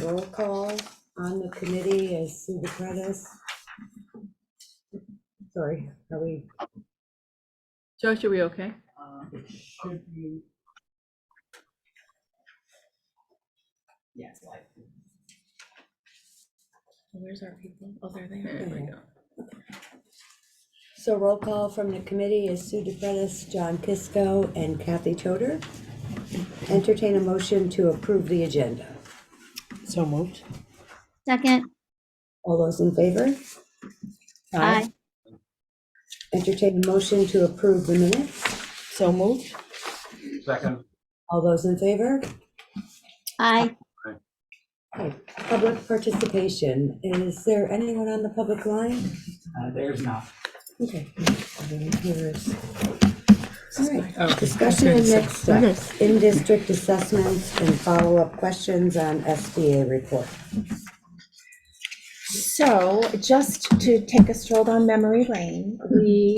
roll call on the committee as Sue DePretis. Sorry, are we? Josh, are we okay? It should be. Yes, like. Where's our people? Oh, there they are. There There we they go. So roll call from the committee is Sue DePretis, John Kisco, and Kathy Choder. Entertain a motion to approve the agenda. So moved. Second. All those in favor? Aye. Entertain a motion to approve the minutes. So moved. Second. All those in favor? Aye. Okay. Public participation. Is there anyone on the public line? There's not. Okay. Here's- All right. Oh, Discussion and next steps, in-district assessments and follow-up questions on SBA report. So just to take a stroll down memory lane, we,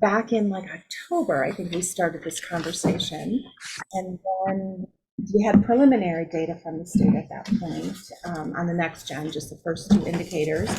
back in like October, I think we started this conversation. And then we had preliminary data from the state at that point on the next gen, just the first two indicators.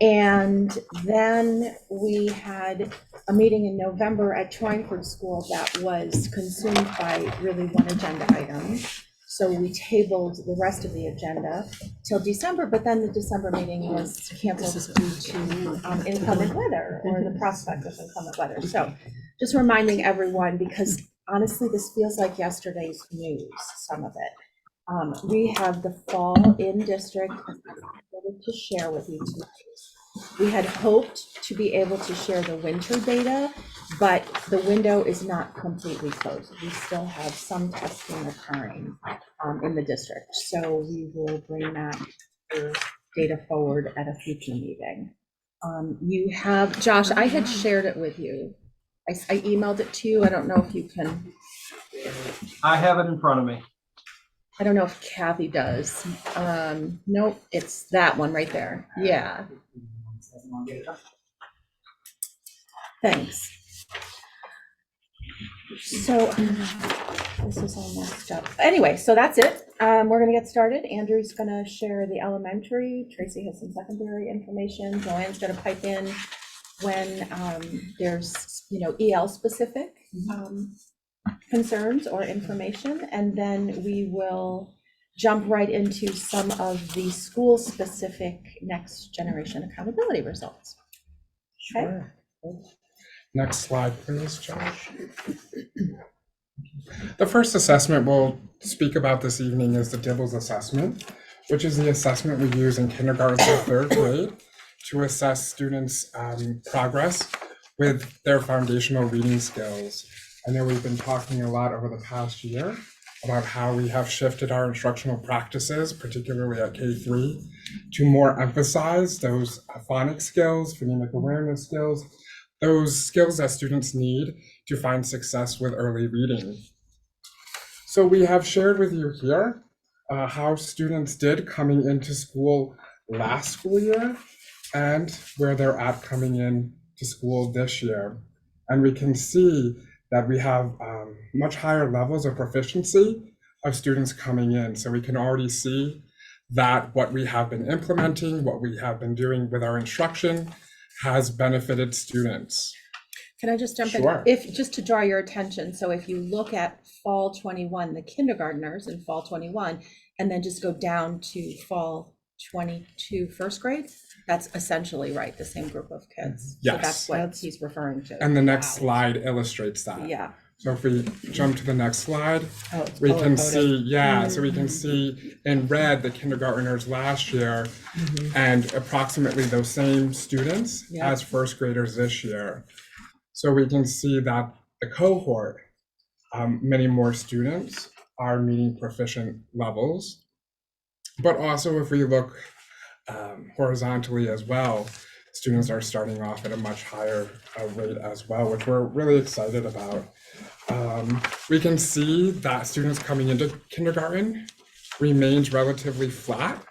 And then we had a meeting in November at Torrington School that was consumed by really one agenda item. So we tabled the rest of the agenda till December, but then the December meeting was canceled due to inclement weather or the prospect of inclement weather. So just reminding everyone, because honestly, this feels like yesterday's news, some of it. We have the fall in district to share with you tonight. We had hoped to be able to share the winter data, but the window is not completely closed. We still have some testing occurring in the district. So we will bring that data forward at a future meeting. You have, Josh, I had shared it with you. I emailed it to you. I don't know if you can. I have it in front of me. I don't know if Kathy does. Nope, it's that one right there. Yeah. Thanks. So this is all messed up. Anyway, so that's it. We're gonna get started. Andrew's gonna share the elementary. Tracy has some secondary information. Joanne's gonna pipe in when there's, EL specific concerns or information, and then we will jump right into some of the school-specific next generation accountability results. Okay. Sure. Next slide, please, Josh. The first assessment we'll speak about this evening is the Dibbles assessment, which is the assessment we use in kindergarten through third grade to assess students' progress with their foundational reading skills. I know we've been talking a lot over the past year about how we have shifted our instructional practices, particularly at K3, to more emphasize those phonics skills, phonemic awareness skills, those skills that students need to find success with early reading. So we have shared with you here how students did coming into school last school year and where they're at coming in to school this year. And we can see that we have much higher levels of proficiency of students coming in. So we can already see that what we have been implementing, what we have been doing with our instruction has benefited students. Can I just jump Sure. in? Just to draw your attention, so if you look at fall 21, the kindergartners in fall 21, and then just go down to fall 22 first grade, that's essentially right, the same group of kids. Yes. So that's what he's referring to. And the next slide illustrates that. Yeah. So if we jump to the next slide, Oh, it's we can color-coded. see, so we can see in red the kindergartners last year and approximately those same students Yeah. as first graders this year. So we can see that the cohort, many more students are meeting proficient levels. But also if we look horizontally as well, students are starting off at a much higher rate as well, which we're really excited about. We can see that students coming into kindergarten remains relatively flat.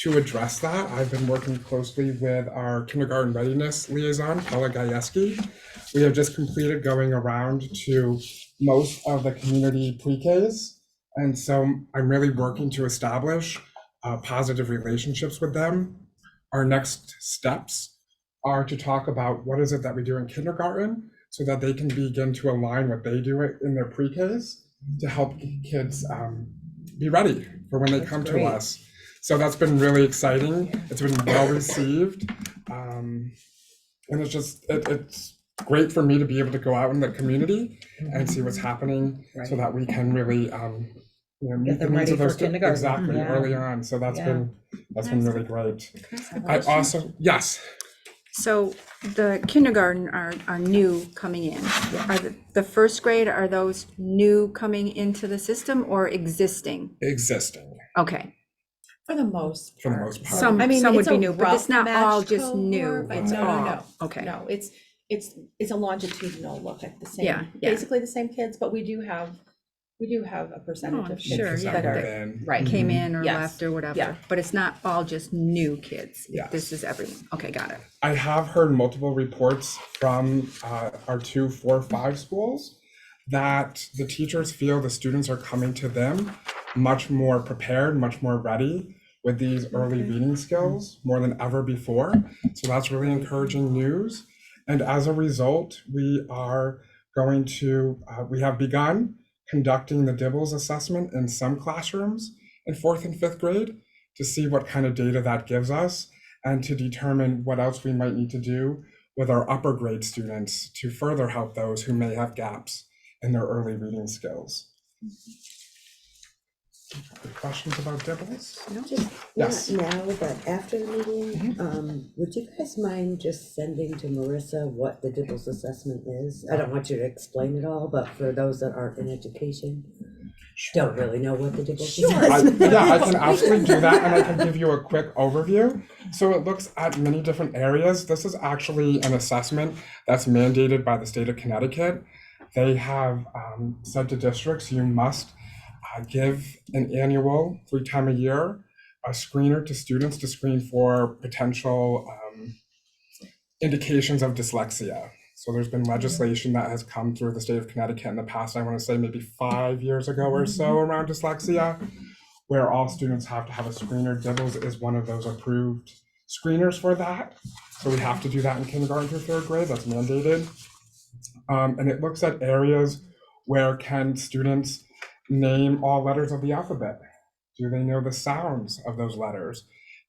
To address that, I've been working closely with our kindergarten readiness liaison, Paula Gajewski. We have just completed going around to most of the community pre-Ks. And so I'm really working to establish positive relationships with them. Our next steps are to talk about what is it that we do in kindergarten so that they can begin to align what they do in their pre-Ks to help kids be ready for when they come to us. So that's been really exciting. It's been well received. And it's just, it's great for me to be able to go out in the community and see what's happening so that we can really meet the needs of those kindergarten. exactly early on. So that's been really great. I also, yes. So the kindergarten are new coming in. Are the first grade, are those new coming into the system or existing? Existing. Okay. For the most For the part. most part. Some would it's be a new, but it's rough not all matched just new. cohort, but It's no. all- Okay. No, it's a longitudinal look at the same, Yeah. basically the same kids, but we do have a percentage Oh, of sure, kids yeah, that are, Within. right. Came in or Yes. left or whatever, Yeah. but it's not all just new kids. Yes. This is everyone. Okay, got it. I have heard multiple reports from our 2, 4, 5 schools that the teachers feel the students are coming to them much more prepared, much more ready with these early reading skills more than ever before. So that's really encouraging news. And as a result, we are going to, we have begun conducting the DIBELS assessment in some classrooms in 4th and 5th grade to see what kind of data that gives us and to determine what else we might need to do with our upper grade students to further help those who may have gaps in their early reading skills. Any questions about DIBELS? Just Yes. not now, but after the meeting, would you guys mind just sending to Marissa what the DIBELS assessment is? I don't want you to explain it all, but for those that aren't in education, don't really know what the DIBELS assessment is. I can absolutely do that, and I can give you a quick overview. So it looks at many different areas. This is actually an assessment that's mandated by the state of Connecticut. They have said to districts, you must give an annual 3 times a year a screener to students to screen for potential indications of dyslexia. So there's been legislation that has come through the state of Connecticut in the past, I want to say maybe 5 years ago or so, around dyslexia, where all students have to have a screener. DIBELS is one of those approved screeners for that. So we have to do that in kindergarten through 3rd grade, that's mandated. And it looks at areas where can students name all letters of the alphabet? Do they know the sounds of those letters?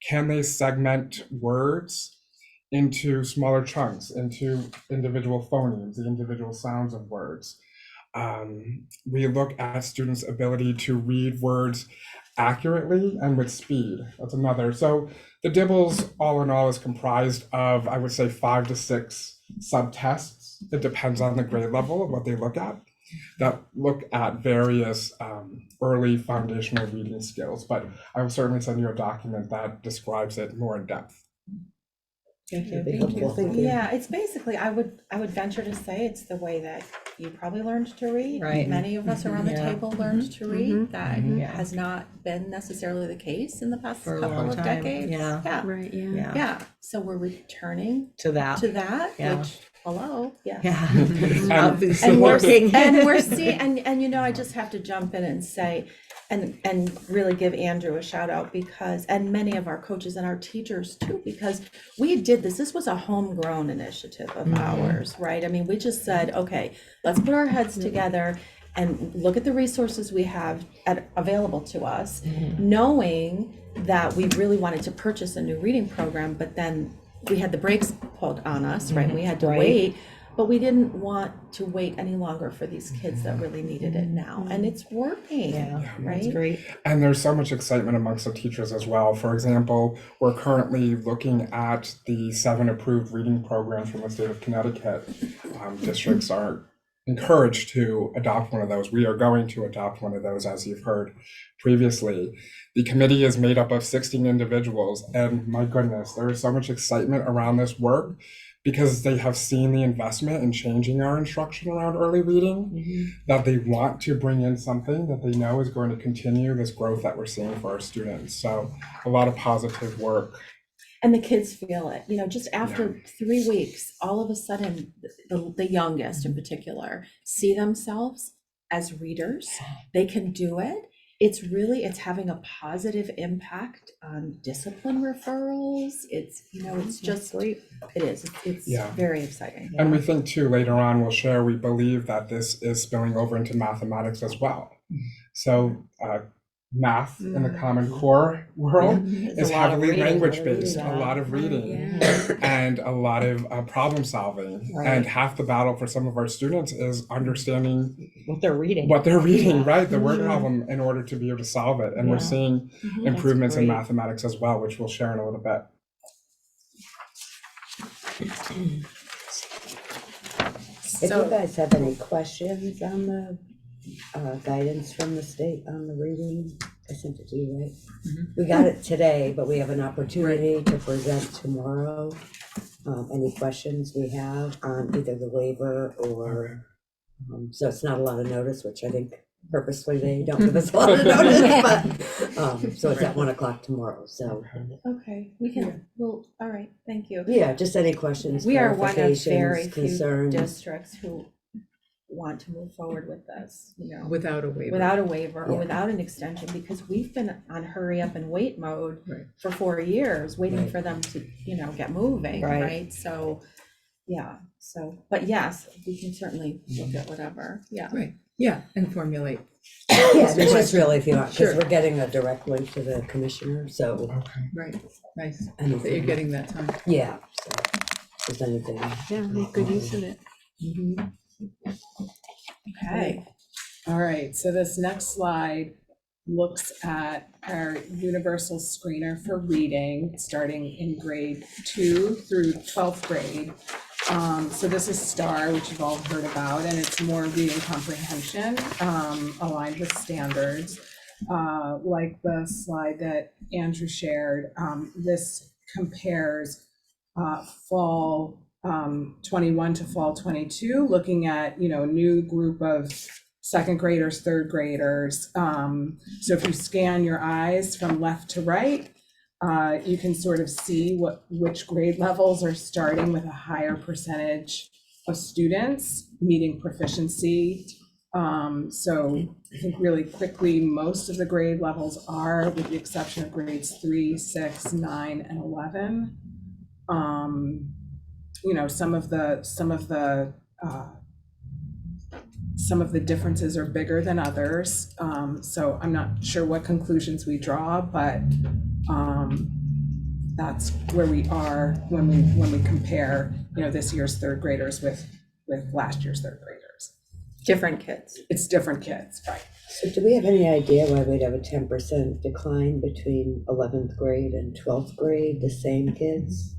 Can they segment words into smaller chunks, into individual phonemes, the individual sounds of words? We look at students' ability to read words accurately and with speed. That's another. So the DIBELS, all in all, is comprised of, I would say, 5 to 6 subtests. It depends on the grade level of what they look at, that look at various early foundational reading skills. But I will certainly send you a document that describes it more in depth. Thank you. That'd be helpful, thank you. Yeah, it's basically, I would venture to say it's the way that you probably learned to read. Right. Many of us around the Yeah. table learned to read. That Yeah. has not been necessarily the case in the past For a couple long of time. decades. Yeah. Yeah, Right, yeah. Yeah. yeah. So we're returning To that. to that, Yeah. which, hello, yes. Yeah. Obviously And we're, working. and we're seeing, and you know, I just have to jump in and say, and really give Andrew a shout out because, and many of our coaches and our teachers too, because we did this was a homegrown initiative of ours, right? I mean, we just said, okay, let's put our heads together and look at the resources we have available to us, knowing that we really wanted to purchase a new reading program, but then we had the brakes pulled on us, right? We had to Right. wait. But we didn't want to wait any longer for these kids that really needed it now. And it's working, Yeah, right? that's great. And there's so much excitement amongst the teachers as well. For example, we're currently looking at the 7 approved reading programs from the state of Connecticut. Districts are encouraged to adopt one of those. We are going to adopt one of those, as you've heard previously. The committee is made up of 16 individuals, and my goodness, there is so much excitement around this work because they have seen the investment in changing our instruction around early reading, that they want to bring in something that they know is going to continue this growth that we're seeing for our students. So a lot of positive work. And the kids feel it, you know, just after 3 weeks, all of a sudden, the youngest in particular, see themselves as readers. They can do it. it's having a positive impact on discipline referrals. It's, it's just, it is, it's Yeah. very exciting. And we think too, later on, we'll share, we believe that this is spilling over into mathematics as well. So math in the Common Core world is heavily language-based, a lot of reading, and a lot of problem solving. Right. And half the battle for some of our students is understanding What they're reading. right? The word problem in order to be able to solve it. And we're seeing improvements in great. mathematics as well, which we'll share in a little bit. If you guys have any questions on the guidance from the state on the reading, I sent it to you, right? We got it today, but we have an opportunity to present tomorrow. Any questions we have on either the waiver or, so it's not a lot of notice, which I think purposefully they don't give us a lot of notice, but, so it's at 1 o'clock tomorrow, so. Okay, we can, well, all right, thank you. Yeah, just any questions, We are one of very clarifications, few concerns. districts who want to move forward with this, Without a waiver. without a waiver or Yeah. without an extension, because we've been on hurry up and wait mode Right. for 4 years, waiting Right. for them to, get moving, Right. right? So, but yes, we can certainly look at whatever, yeah. Right, yeah, and formulate. Yeah, it's just really if you want, because Sure. we're getting a direct link to the commissioner, so. Okay. Right, nice, that anything- you're getting that time. Yeah, so, if there's anything. Yeah, make good use of it. Okay. All right, so this next slide looks at our universal screener for reading, starting in grade 2 through 12th grade. So this is STAR, which you've all heard about, and it's more reading comprehension, aligned with standards. Like the slide that Andrew shared, this compares fall 21 to fall 22, looking at, new group of second graders, third graders. So if you scan your eyes from left to right, you can sort of see which grade levels are starting with a higher percentage of students meeting proficiency. So I think really quickly, most of the grade levels are, with the exception of grades 3, 6, 9, and 11. Some of the differences are bigger than others. So I'm not sure what conclusions we draw, but that's where we are when we compare, this year's third graders with last year's third graders. Different kids. It's different kids, right? So do we have any idea why we'd have a 10% decline between 11th grade and 12th grade, the same kids?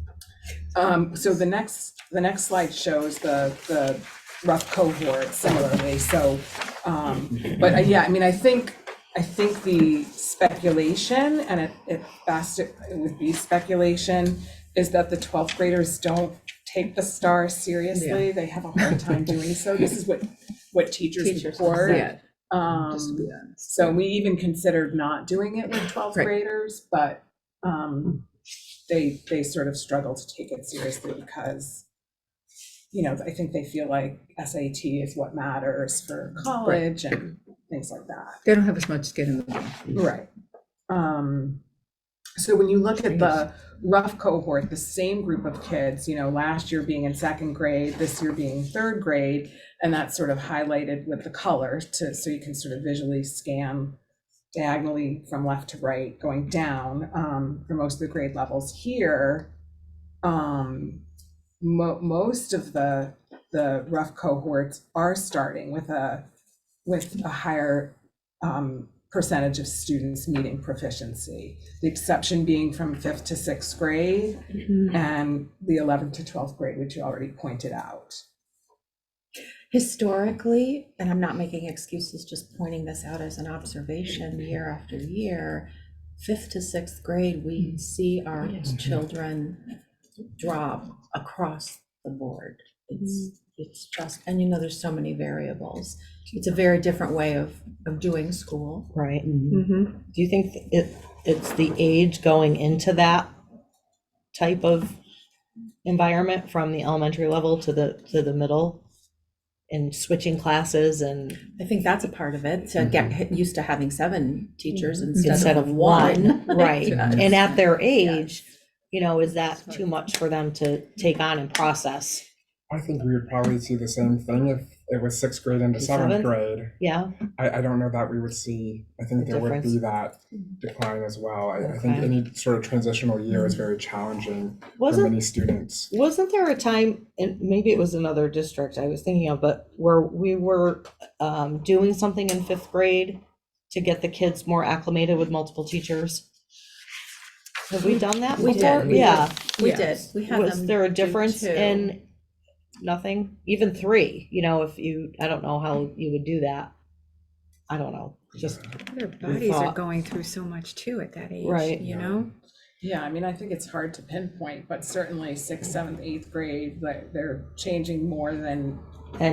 So the next slide shows the rough cohort similarly. So, but yeah, I mean, I think the speculation, and it would be speculation, is that the 12th graders don't take the STAR seriously. Yeah. They have a hard time doing so. This is what teachers report. Yeah, just to be honest. So we even considered not doing it with 12th Right. graders, but they sort of struggle to take it seriously because, I think they feel like SAT is what matters for college and things like that. They don't have as much skin in the game. Right. So when you look at the rough cohort, the same group of kids, last year being in second grade, this year being third grade, and that's sort of highlighted with the color so you can sort of visually scan diagonally from left to right going down for most of the grade levels here. Most of the rough cohorts are starting with a higher percentage of students meeting proficiency, the exception being from 5th to 6th grade and the 11th to 12th grade, which you already pointed out. Historically, and I'm not making excuses, just pointing this out as an observation year after year, 5th to 6th grade, we see our children drop across the board. It's just, and there's so many variables. It's a very different way of doing school. Right. Mm-hmm. Do you think it's the age going into that type of environment from the elementary level to the middle and switching classes and I think that's a part of it, to get used to having 7 teachers instead instead of of one, one. right? Yes. And at their age, you know, is that too much for them to take on and process? I think we would probably see the same thing if it was 6th grade into 7th Seventh? grade. Yeah, I don't know that we would see, I think The there would be difference. that decline as well. I think Okay. any sort of transitional year is very challenging for wasn't many students. wasn't there a time, and maybe it was another district I was thinking of, but where we were doing something in 5th grade to get the kids more acclimated with multiple teachers? Have we done that We before? did, we Yeah. We did, we had Was them there a do difference 2. in nothing? Even 3, you know, if you, I don't know how you would do that. I don't know, just, Their bodies are thought. going through so much too at that age, Right. you know? Yeah, I mean, I think it's hard to pinpoint, but certainly 6th, 7th, 8th grade, they're changing more than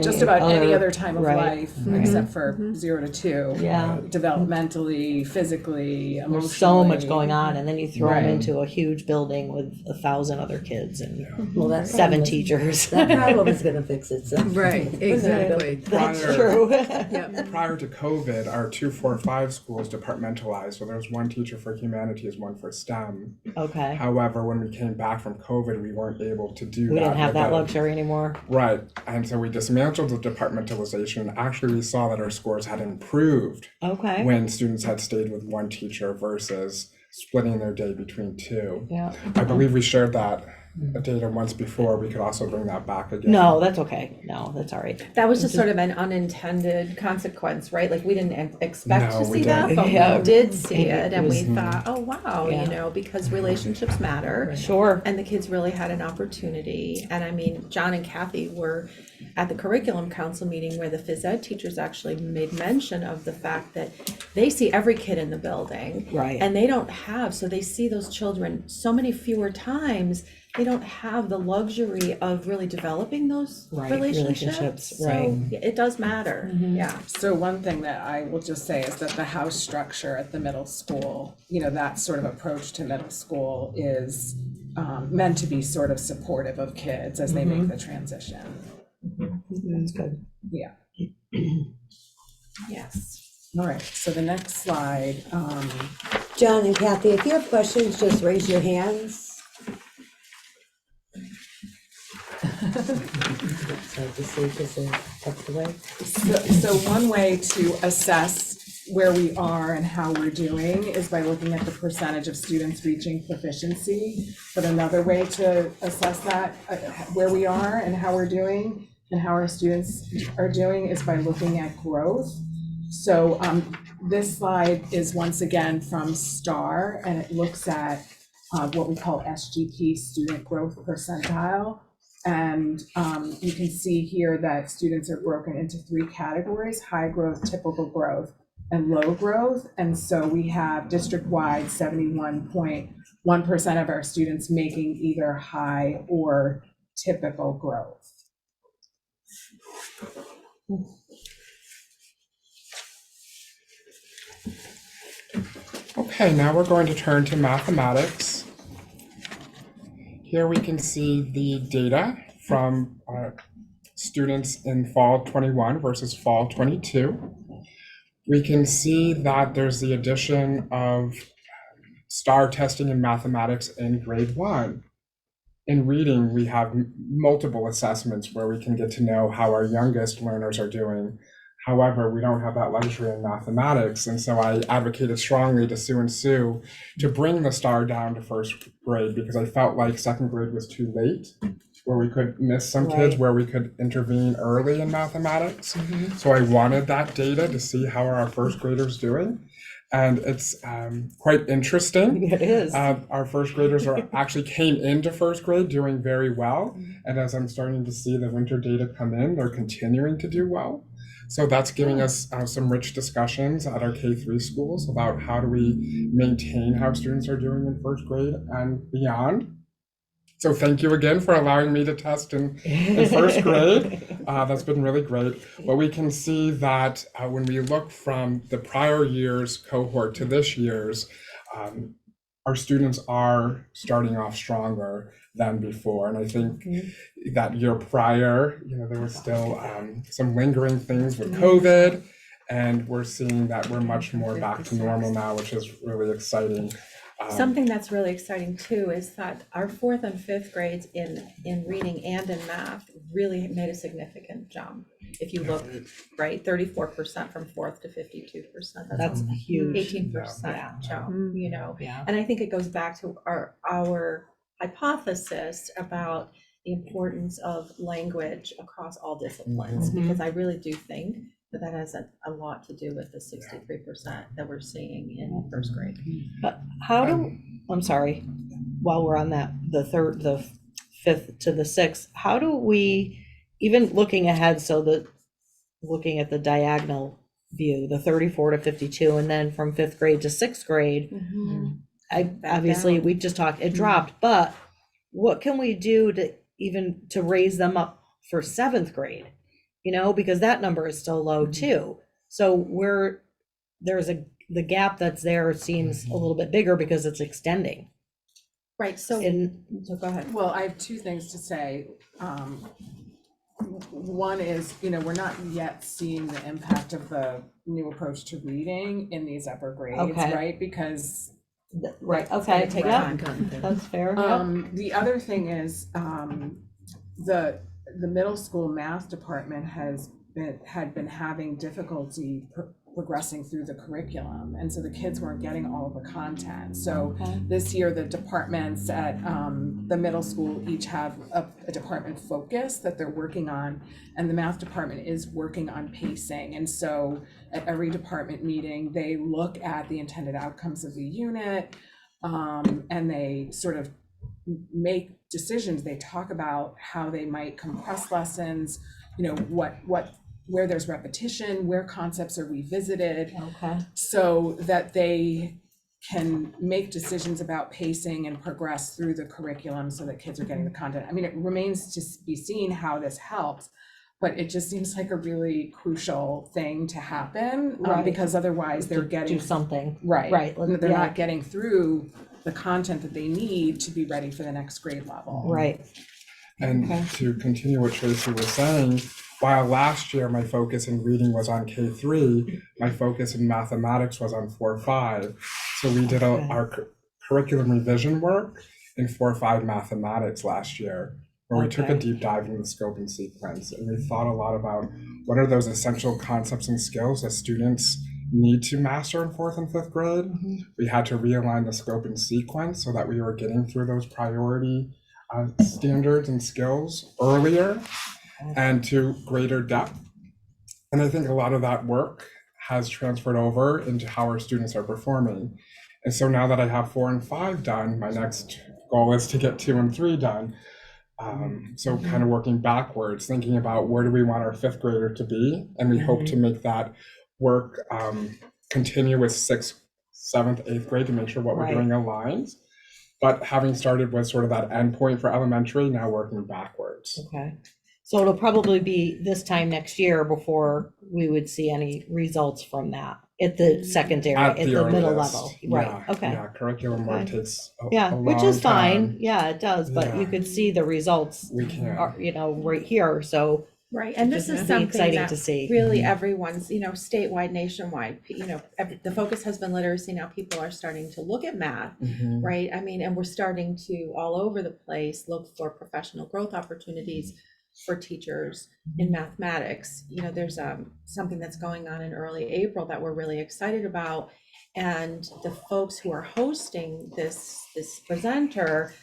just about any other time of right, life, right. except for 0 to 2. Yeah. Developmentally, physically, emotionally. There's so much going on, and then you throw them Right. into a huge building with 1,000 other kids and Well, that 7 problem- teachers. That problem is gonna fix itself. Right, exactly. That's Prior- true. Yep. Prior to COVID, our 2, 4, 5 schools departmentalized, so there was 1 teacher for humanities, 1 for STEM. Okay, However, when we came back from COVID, we weren't able to do that. we didn't have with that the- luxury anymore. Right, and so we dismantled the departmentalization. Actually, we saw that our scores had improved Okay, when students had stayed with 1 teacher versus splitting their day between 2. yeah. I believe we shared that data once before. We could also bring that back again. No, that's okay. No, that's all right. That was just sort of an unintended consequence, right? Like, we didn't expect No, to we see that, didn't. but Yeah. we did see It it, and we was- thought, oh, wow, Yeah. you know, because relationships matter. Sure. And the kids really had an opportunity. And I mean, John and Kathy were at the curriculum council meeting where the phys ed teachers actually made mention of the fact that they see every kid in the building. Right. And they don't have, so they see those children so many fewer times. They don't have the luxury of really developing those Right, relationships. relationships, So right. yeah, it does matter, yeah. So one thing that I will just say is that the house structure at the middle school, you know, that sort of approach to middle school is meant to be sort of supportive of kids as they make the transition. That's good. Yeah. Yes. All right, so the next slide, John and Kathy, if you have questions, just raise your hands. It's hard to see because they're tucked away. so one way to assess where we are and how we're doing is by looking at the percentage of students reaching proficiency. But another way to assess that, where we are and how we're doing and how our students are doing, is by looking at growth. So this slide is once again from STAR, and it looks at what we call SGP, student growth percentile. And you can see here that students are broken into 3 categories: high growth, typical growth, and low growth. And so we have district-wide 71.1% of our students making either high or typical growth. Okay, now we're going to turn to mathematics. Here we can see the data from students in fall 21 versus fall 22. We can see that there's the addition of STAR testing in mathematics in grade 1. In reading, we have multiple assessments where we can get to know how our youngest learners are doing. However, we don't have that luxury in mathematics, and so I advocated strongly to Sue and Sue to bring the STAR down to 1st grade, because I felt like 2nd grade was too late, where we could miss some kids, Right. where we could intervene early in mathematics. So I wanted that data to see how are our 1st graders doing, and it's quite interesting. It is. Our 1st graders actually came into 1st grade doing very well, and as I'm starting to see the winter data come in, they're continuing to do well. So that's giving us some rich discussions at our K-3 schools about how do we maintain how students are doing in 1st grade and beyond. So thank you again for allowing me to test in 1st grade. That's been really great. But we can see that when we look from the prior year's cohort to this year's, our students are starting off stronger than before. And I think that year prior, there was still some lingering things with COVID, and we're seeing that we're much more back to normal now, which is really exciting. Something that's really exciting too is that our 4th and 5th grades in reading and in math really made a significant jump. If you look, right, 34% from 4th to 52%. That's huge. 18% Yeah. jump, Yeah. And I think it goes back to our hypothesis about the importance of language across all disciplines, because I really do think that has a lot to do with the 63% that we're seeing in 1st grade. But I'm sorry, while we're on that, the 5th to the 6th, how do we, even looking ahead, looking at the diagonal view, the 34 to 52, and then from 5th grade to 6th grade, obviously we just talked, it dropped, but what can we do to raise them up for 7th grade? Because that number is still low too. So the gap that's there seems a little bit bigger because it's extending. Right, so go ahead. Well, I have two things to say. One is, we're not yet seeing the impact of the new approach to reading in these upper grades, Okay. right? Because Right, it's okay, gonna take yeah, time. that's fair. Yep. The other thing is, the middle school math department had been having difficulty progressing through the curriculum, and so the kids weren't getting all of the content. So this year, the departments at the middle school each have a department focus that they're working on, and the math department is working on pacing. And so at every department meeting, they look at the intended outcomes of the unit, and they sort of make decisions. They talk about how they might compress lessons, where there's repetition, where concepts are revisited, so that they can make decisions about pacing and progress through the curriculum so that kids are getting the content. I mean, it remains to be seen how this helps, but it just seems like a really crucial thing to happen, because otherwise they're getting do something. Right. They're Yeah. not getting through the content that they need to be ready for the next grade level. Right. And to continue what Tracy was saying, while last year my focus in reading was on K3, my focus in mathematics was on 4-5. So we did our curriculum revision work in 4-5 mathematics last year, where we took a deep dive into the scope and sequence, and we thought a lot about what are those essential concepts and skills that students need to master in 4th and 5th grade. We had to realign the scope and sequence so that we were getting through those priority standards and skills earlier and to greater depth. And I think a lot of that work has transferred over into how our students are performing. And so now that I have 4 and 5 done, my next goal is to get 2 and 3 done. So kind of working backwards, thinking about where do we want our 5th grader to be, and we hope to make that work continue with 6th, 7th, 8th grade to make sure what we're doing aligns. But having started with sort of that endpoint for elementary, now working backwards. Okay. So it'll probably be this time next year before we would see any results from that at the secondary, at the middle level. Right, okay. Yeah, curriculum work takes a which long is fine. time. Yeah, it does, but you could see the results, We can. right here, so. Right, and this is something exciting that to see. really everyone's, statewide, nationwide, the focus has been literacy. Now people are starting to look at math, right? I mean, and we're starting to all over the place look for professional growth opportunities for teachers in mathematics. There's something that's going on in early April that we're really excited about. And the folks who are hosting this presenter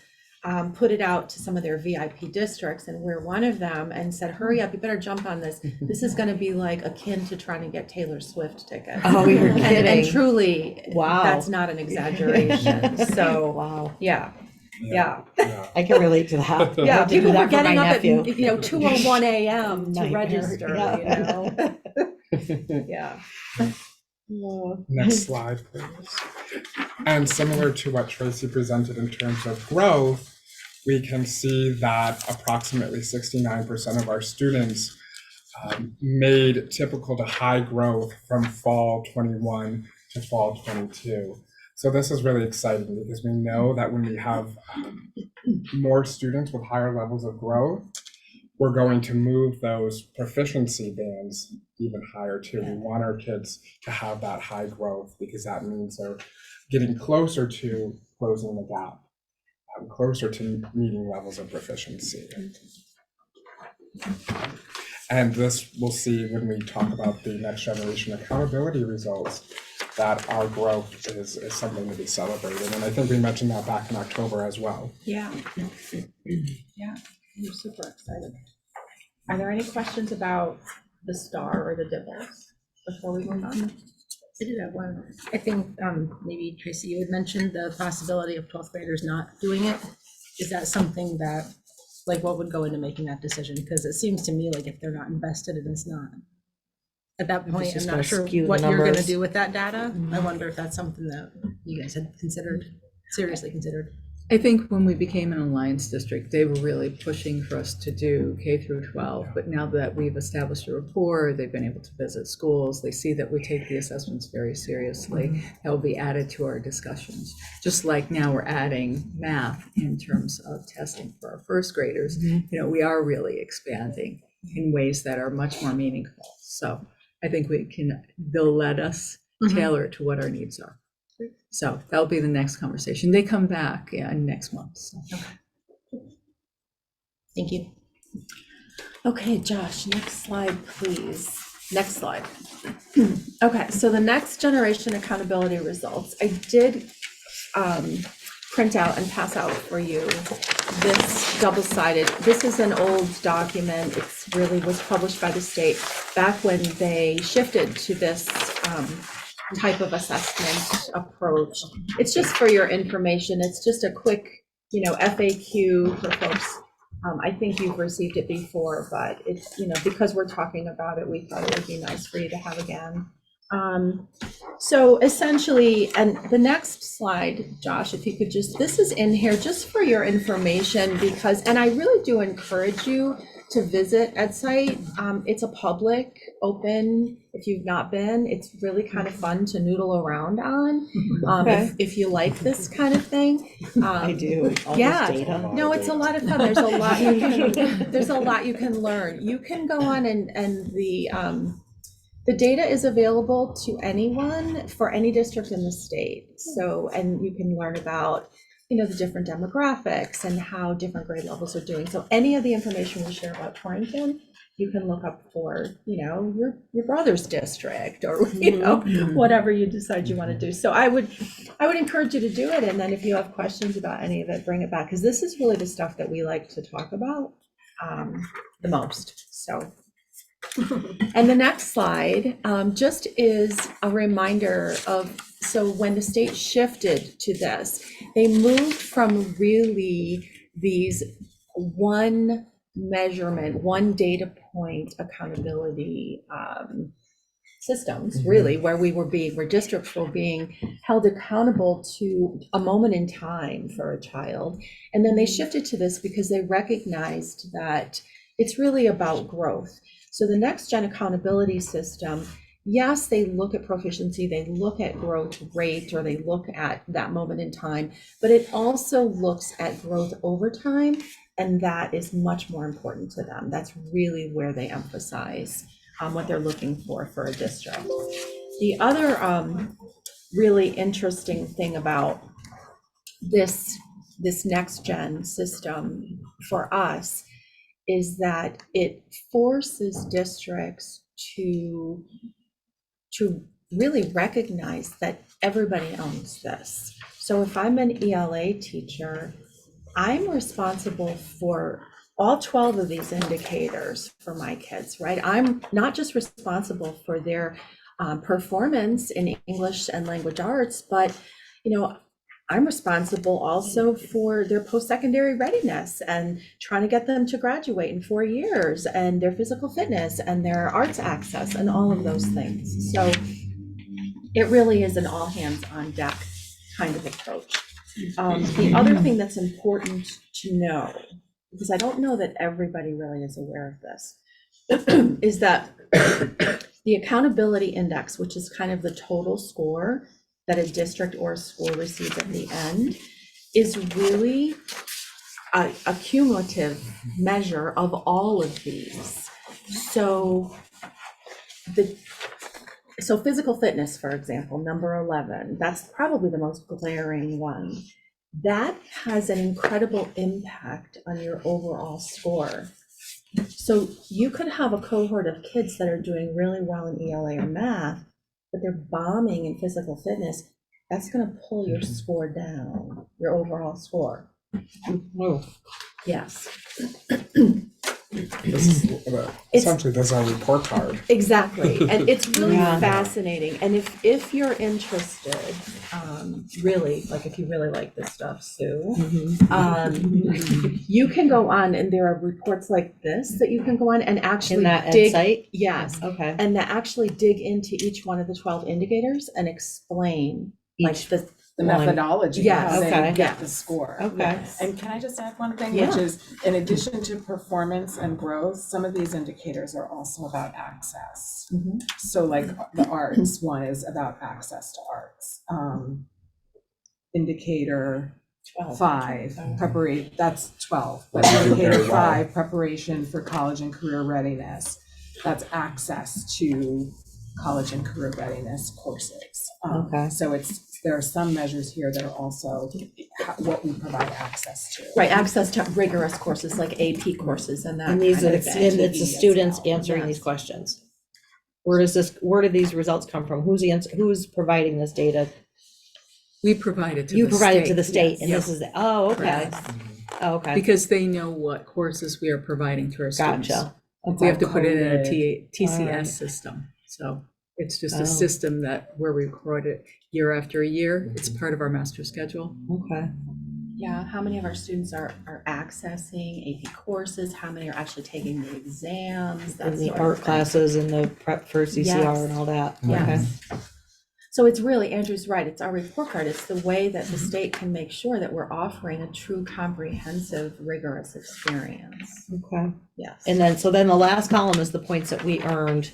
put it out to some of their VIP districts, and we're one of them, and said, hurry up, you better jump on this. This is going to be like akin to trying to get Taylor Swift tickets. Oh, you're kidding. And truly, Wow. that's not an exaggeration. So, Wow. Yeah. I can relate to that. Yeah, I have to do people were that for getting my up nephew. at 2:01 a.m. to Nightmare. register. Yeah. Next slide, please. And similar to what Tracy presented in terms of growth, we can see that approximately 69% of our students made typical to high growth from fall 21 to fall 22. So this is really exciting because we know that when we have more students with higher levels of growth, we're going to move those proficiency bands even higher too. We want our kids to have that high growth because that means they're getting closer to closing the gap, closer to meeting levels of proficiency. And this we'll see when we talk about the next generation accountability results, that our growth is something to be celebrated. And I think we mentioned that back in October as well. Yeah. Yeah, we're super excited. Are there any questions about the STAR or the DIBELS before we move on? I did have one. I think maybe Tracy, you had mentioned the possibility of 12th graders not doing it. Is that something that, like, what would go into making that decision? Because it seems to me like if they're not invested, it is not. At that point, just I'm gonna not sure skew the what you're going to numbers. do with that data. I wonder if that's something that you guys had considered, seriously considered. I think when we became an alliance district, they were really pushing for us to do K through 12. But now that we've established a rapport, they've been able to visit schools, they see that we take the assessments very seriously. That will be added to our discussions. Just like now we're adding math in terms of testing for our first graders. You know, we are really expanding in ways that are much more meaningful. So I think they'll let us tailor it to what our needs are. So that'll be the next conversation. They come back next month. So. Thank you. Okay, Josh, next slide, please. Next slide. Okay, so the next generation accountability results. I did print out and pass out for you this double-sided. This is an old document. It's really was published by the state back when they shifted to this type of assessment approach. It's just for your information. It's just a quick, FAQ for folks. I think you've received it before, but it's, because we're talking about it, we thought it would be nice for you to have again. So essentially, and the next slide, Josh, if you could this is in here just for your information because, and I really do encourage you to visit EdSite. It's a public, open, if you've not been, it's really kind of fun to noodle around on. If you like this kind of thing. I do. All Yeah. this data. No, it's a lot of fun. There's a lot there's a lot you can learn. You can go on and the data is available to anyone for any district in the state. So, and you can learn about, the different demographics and how different grade levels are doing. So any of the information we share about Torrington, you can look up for, your brother's district or, whatever you decide you want to do. So I would encourage you to do it. And then if you have questions about any of it, bring it back. Because this is really the stuff that we like to talk about the most. So. And the next slide just is a reminder of, so when the state shifted to this, they moved from really these one measurement, one data point accountability systems, really, where where districts were being held accountable to a moment in time for a child. And then they shifted to this because they recognized that it's really about growth. So the next gen accountability system, yes, they look at proficiency, they look at growth rate, or they look at that moment in time, but it also looks at growth over time, and that is much more important to them. That's really where they emphasize what they're looking for a district. The other really interesting thing about this next gen system for us is that it forces districts to really recognize that everybody owns this. So if I'm an ELA teacher, I'm responsible for all 12 of these indicators for my kids, right? I'm not just responsible for their performance in English and language arts, but I'm responsible also for their post-secondary readiness and trying to get them to graduate in 4 years, and their physical fitness and their arts access and all of those things. So it really is an all hands on deck kind of approach. The other thing that's important to know, because I don't know that everybody really is aware of this, is that the accountability index, which is kind of the total score, that a district or a school receives at the end is really a cumulative measure of all of these. So physical fitness, for example, number 11, that's probably the most glaring one. That has an incredible impact on your overall score. So you could have a cohort of kids that are doing really well in ELA or math, but they're bombing in physical fitness. That's going to pull your score down, your overall score. Yes. Essentially, this is our report card. Exactly, and it's really Yeah. fascinating, and if you're interested, really, like if you really like this stuff, Sue, you can go on, and there are reports like this that you can go on and In actually that dig. site? Yes, Okay. and that actually dig into each one of the 12 indicators and explain like Each the The One. methodology, Yes. how Okay. they get the score. Okay. And can I just add one thing, Yeah. which is, in addition to performance and growth, some of these indicators are also about access. Mhm. So like the arts one is about access to arts. Indicator 5, preparation, that's 12. But Well, you do indicator very well. 5, preparation for college and career readiness. That's access to college and career readiness courses. Okay. So there are some measures here that are also what we provide access to. right access to rigorous courses like AP courses and that. And these kind are, of thing. and it's the students well. answering these Yes. questions. Where do these results come from? Who's providing this data? We provide it to the state. You provide it to the state, and Yes. this is, oh, okay. Correct. Oh, okay. Because they know what courses we are providing to our students. Gotcha. We have to put it in a Coded. TCS Alright. system. So it's just Oh. a system that where we record it year after year. It's part of our master schedule. Okay. Yeah, how many of our students are accessing AP courses? How many are actually taking the exams? That And the sort of art thing. classes and the prep for CCR Yes. and all that. Okay. Yes. So it's really, Andrew's right, it's our report card. It's the way that the state can make sure that we're offering a true comprehensive, rigorous experience. Okay. Yes. And then, so then the last column is the points that we earned.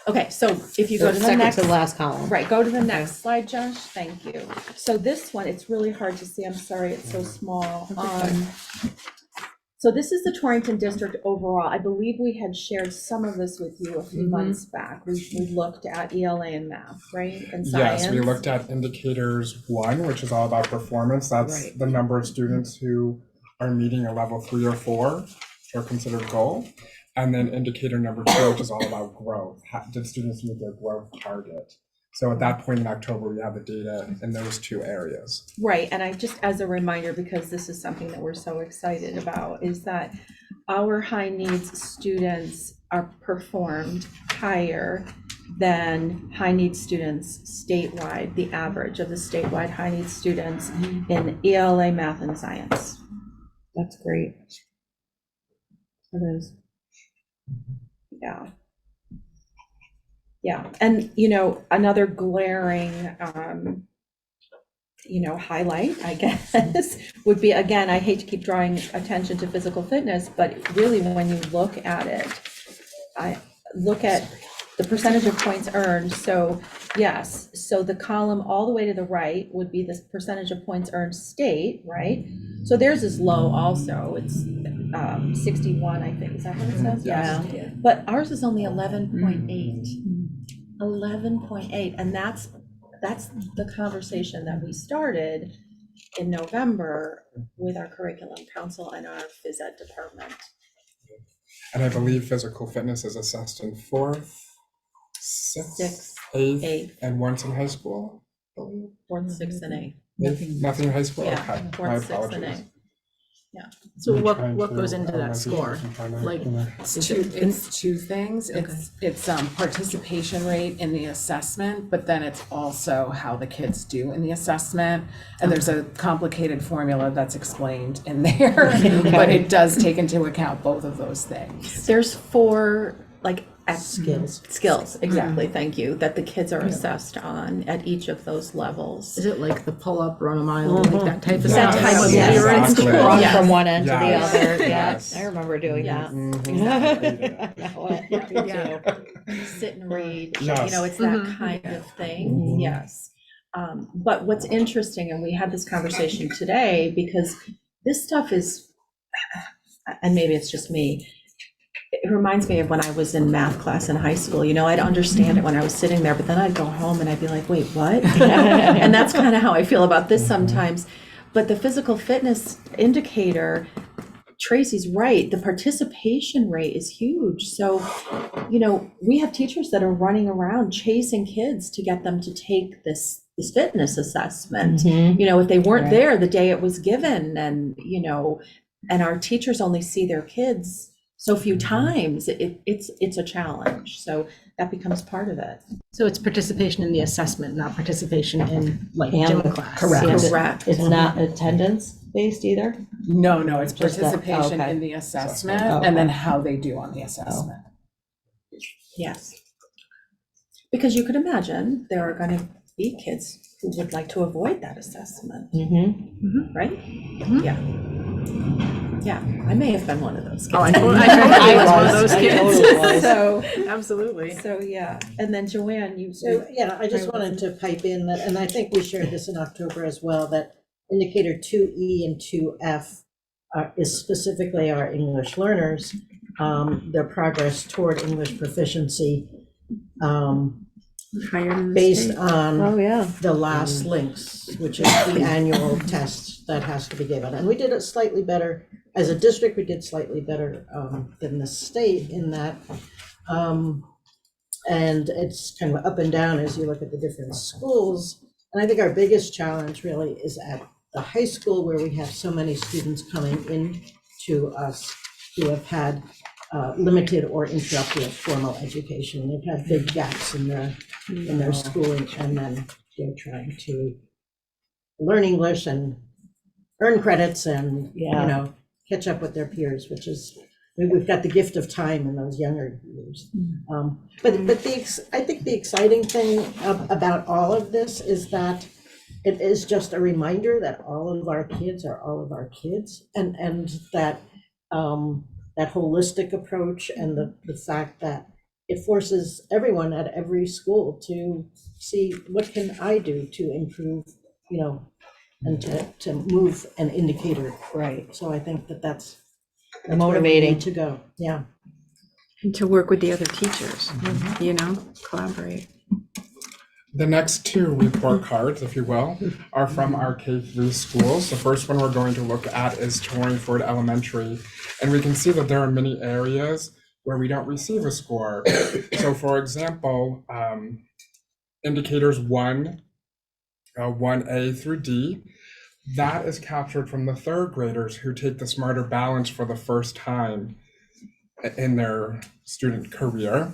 Okay, so if you go to the Second next. to the last column. Right, go to the next slide, Josh, thank you. So this one, it's really hard to see, I'm sorry, it's so small. So this is the Torrington district overall. I believe we had shared some of this with you a few months back. We looked at ELA and math, right, and science. Yes, we looked at indicators 1, which is all about performance. That's Right. the number of students who are meeting a level 3 or 4, which are considered goal. And then indicator number 2, which is all about growth. Did students meet their growth target? So at that point in October, we have the data in those 2 areas. Right, and I just, as a reminder, because this is something that we're so excited about, is that our high needs students are performed higher than high needs students statewide, the average of the statewide high needs students in ELA, math, and science. That's great. It is. Yeah. Yeah, and another glaring highlight, I guess, would be, again, I hate to keep drawing attention to physical fitness, but really when you look at it, I look at the percentage of points earned. So yes, so the column all the way to the right would be this percentage of points earned state, right? So theirs is low also, it's 61, I think, is that what it says? Yeah. But ours is only 11.8. 11.8, and that's the conversation that we started in November with our curriculum council and our phys ed department. And I believe physical fitness is assessed in 4th, 6th, Sixth, 8th, eighth, and once in high school. I believe. 4th, 6th, and 8th. Nothing in high school? Yeah, Okay, my 4th, 6th, and apologies. 8th. So I'm what trying goes to, into that my score? vision isn't trying to, Like, It's two things. It's participation rate in the assessment, but then it's also how the kids do in the assessment. And there's a complicated formula that's explained in there, but it does take into account both of those things. There's 4, like, skills. Skills, exactly, thank you, that the kids are assessed on at each of those levels. Is it like the pull-up, run a mile, like that type of That stuff? type of- Yes. You're in Exactly. school. Run Yes. from one end to the Yes. other, yeah, Yes. I remember doing Yes. that. Yeah. Sit and read, you Yes. know, it's that Mhm. kind of thing, yes. But what's interesting, and we had this conversation today, because this stuff is, and maybe it's just me, it reminds me of when I was in math class in high school. You know, I'd understand it when I was sitting there, but then I'd go home and I'd be like, wait, what? And that's kind of how I feel about this sometimes. But the physical fitness indicator, Tracy's right, the participation rate is huge. So, you know, we have teachers that are running around chasing kids to get them to take this fitness assessment. You know, if they weren't Right. there the day it was given, and, you know, and our teachers only see their kids so few times, it's a challenge. So that becomes part of it. So it's participation in the assessment, not participation in like And gym the- class. correct. Yes. Correct. It's not attendance based either? No, it's Just that- participation okay. in the assessment Okay. and then how they do on the assessment. Yes. Because you could imagine there are going to be kids who would like to avoid that assessment, Mm-hmm. right? Yeah. Yeah, I may have been one of those kids. Oh, I totally was one of those I kids. totally was. So, Absolutely. so yeah, and then Joanne, you. So, yeah, I just wanted to pipe in that, and I think we shared this in October as well, that indicator 2E and 2F is specifically our English learners, their progress toward English proficiency, Higher than the based state. on yeah. the last links, which is the annual test that has to be given. And we did it slightly better, as a district, we did slightly better than the state in that. And it's kind of up and down as you look at the different schools. And I think our biggest challenge really is at the high school, where we have so many students coming in to us who have had limited or interrupted formal education. They've had big gaps in their schooling, and then they're trying to learn English and earn credits and, you Yeah. know, catch up with their peers, which is, we've got the gift of time in those younger years. But I think the exciting thing about all of this is that it is just a reminder that all of our kids are all of our kids, and that that holistic approach, and the fact that it forces everyone at every school to see, what can I do to improve, you know, and to move an indicator. Right. So I think that's where we Motivating. need to go, yeah. And to work with the other teachers, you know, collaborate. The next two report cards, if you will, are from our K-3 schools. The first one we're going to look at is Torrington Elementary. And we can see that there are many areas where we don't receive a score. So for example, indicators 1A through D, that is captured from the third graders who take the Smarter Balance for the first time in their student career.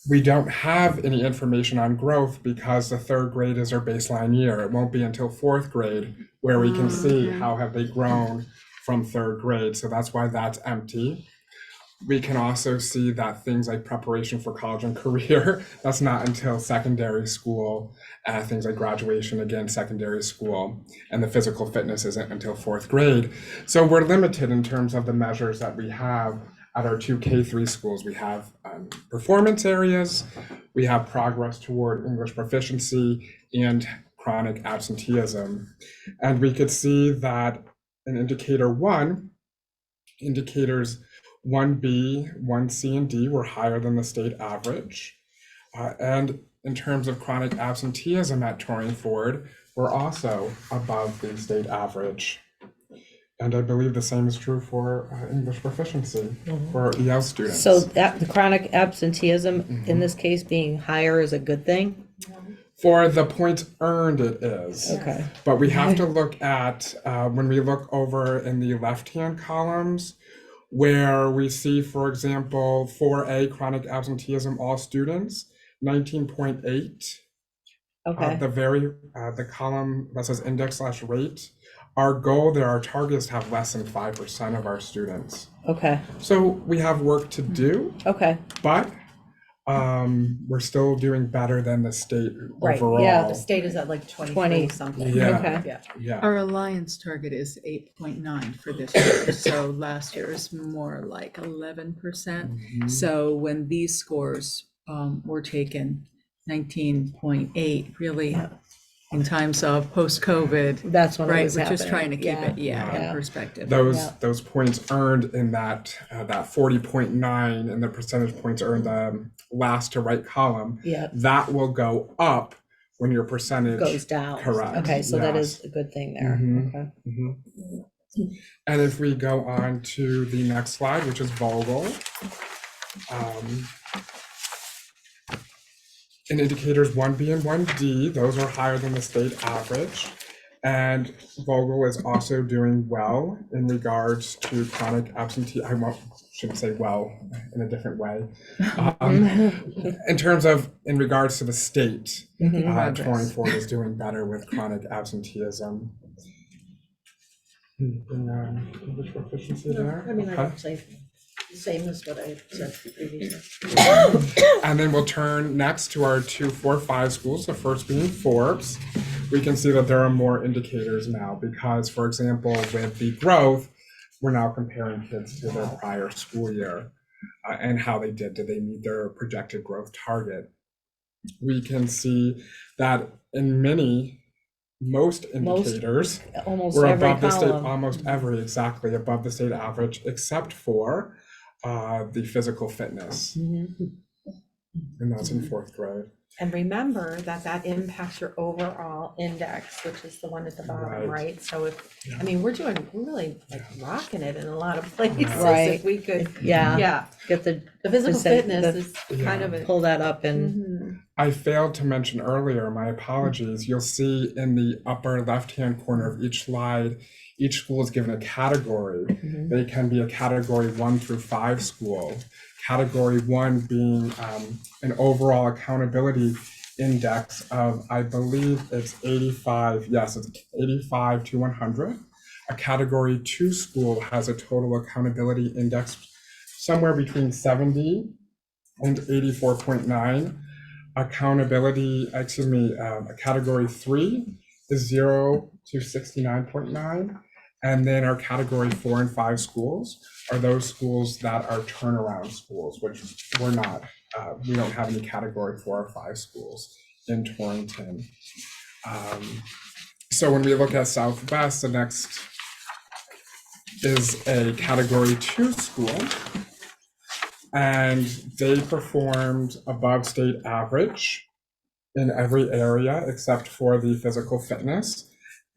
We don't have any information on growth because the third grade is our baseline year. It won't be until fourth grade where we can see how have they grown from third grade. So that's why that's empty. We can also see that things like preparation for college and career, that's not until secondary school. Things like graduation, again, secondary school. And the physical fitness isn't until fourth grade. So we're limited in terms of the measures that we have at our two K-3 schools. We have performance areas, we have progress toward English proficiency, and chronic absenteeism. And we could see that in indicator 1, indicators 1B, 1C, and D were higher than the state average. And in terms of chronic absenteeism at Torrington, we're also above the state average. And I believe the same is true for English proficiency for EL students. So that the chronic absenteeism in this case being higher is a good thing? For the points earned, it is. Okay. But we have to look at, when we look over in the left-hand columns, where we see, for example, 4A, chronic absenteeism, all students, 19.8. Okay. The column that says index/rate, our goal there, our target is to have less than 5% of our students. Okay. So we have work to do, Okay. but we're still doing better than the state Right, overall. yeah, the state is at like 20. 23 something. Yeah. Okay. Yeah. Yeah. Our alliance target is 8.9 for this year, so last year is more like 11%. Mhm. So when these scores were taken, 19.8, really Yeah. in times of post-COVID, That's when it right? was We're just happening. trying to keep it, Yeah. in Yeah. perspective. Yeah. Those points earned in that 40.9 and the percentage points earned the last to right column, Yeah, that will go up when your percentage goes down. Correct. Okay, so that yes. is a good thing there. Mhm. Okay. Mhm. And if we go on to the next slide, which is Vogel. In indicators 1B and 1D, those are higher than the state average. And Vogel is also doing well in regards to chronic absentee. Shouldn't say well in a different way. In terms of, in regards to the state, Mhm. Torrington is doing better with chronic absenteeism. English proficiency there. I mean, I Okay. would say the same as what I said previously. And then we'll turn next to our 2, 4, 5 schools, the first being Forbes. We can see that there are more indicators now because, for example, with the growth, we're now comparing kids to their prior school year and how they did. Did they meet their projected growth target? We can see that in most indicators, Almost we're every above the state, column. almost every exactly above the state average, except for the physical fitness. Mhm. And that's in 4th grade. And remember that that impacts your overall index, which is the one at the bottom, Right. right? So if, Yeah. I mean, we're really like rocking it in a lot of places. Right. If we could, Yeah, yeah, get the, the physical percent- fitness the- is kind of a. pull that up and, Mhm. I failed to mention earlier, my apologies. You'll see in the upper left-hand corner of each slide, each school is given a category. Mhm. They can be a category 1 through 5 school. Category 1 being an overall accountability index of, I believe it's 85, yes, it's 85 to 100. A category 2 school has a total accountability index somewhere between 70 and 84.9. A category 3 is 0 to 69.9. And then our category 4 and 5 schools are those schools that are turnaround schools, which we're not. We don't have any category 4 or 5 schools in Torrington. So when we look at Southwest, the next is a category 2 school. And they performed above state average in every area except for the physical fitness.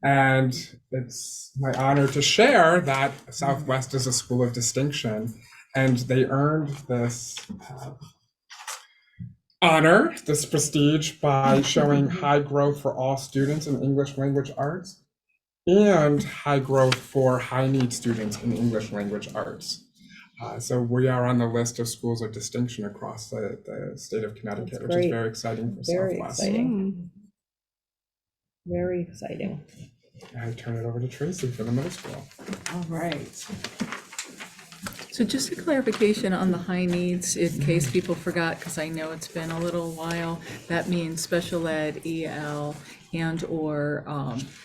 And it's my honor to share that Southwest is a school of distinction, and they earned this honor, this prestige, by showing high growth for all students in English language arts and high growth for high need students in English language arts. So we are on the list of schools of distinction across the state of Connecticut, which is very exciting for very Southwest. exciting. Very exciting. I turn it over to Tracy for the middle school. All right. So just a clarification on the high needs, in case people forgot, because I know it's been a little while, that means special ed, EL, and/or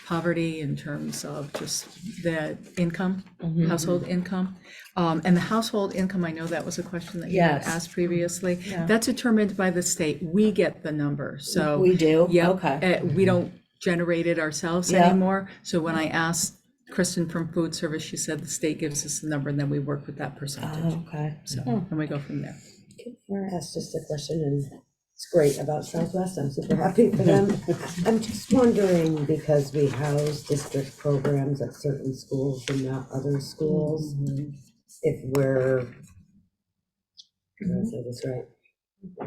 poverty in terms of just the income, household income. And the household income, I know that was a question that you had Yes. asked previously. Yeah. That's determined by the state. We get the number, so. We do? Yep, Okay. we don't generate it ourselves Yeah. anymore. So when I asked Kristen from Food Service, she said the state gives us the number and then we work with that percentage. Oh, okay. So, and we go from there. Can I ask just a question, and it's great about Southwest, I'm super happy for them. I'm just wondering, because we house district programs at certain schools and not other schools, if we're, did I say this right?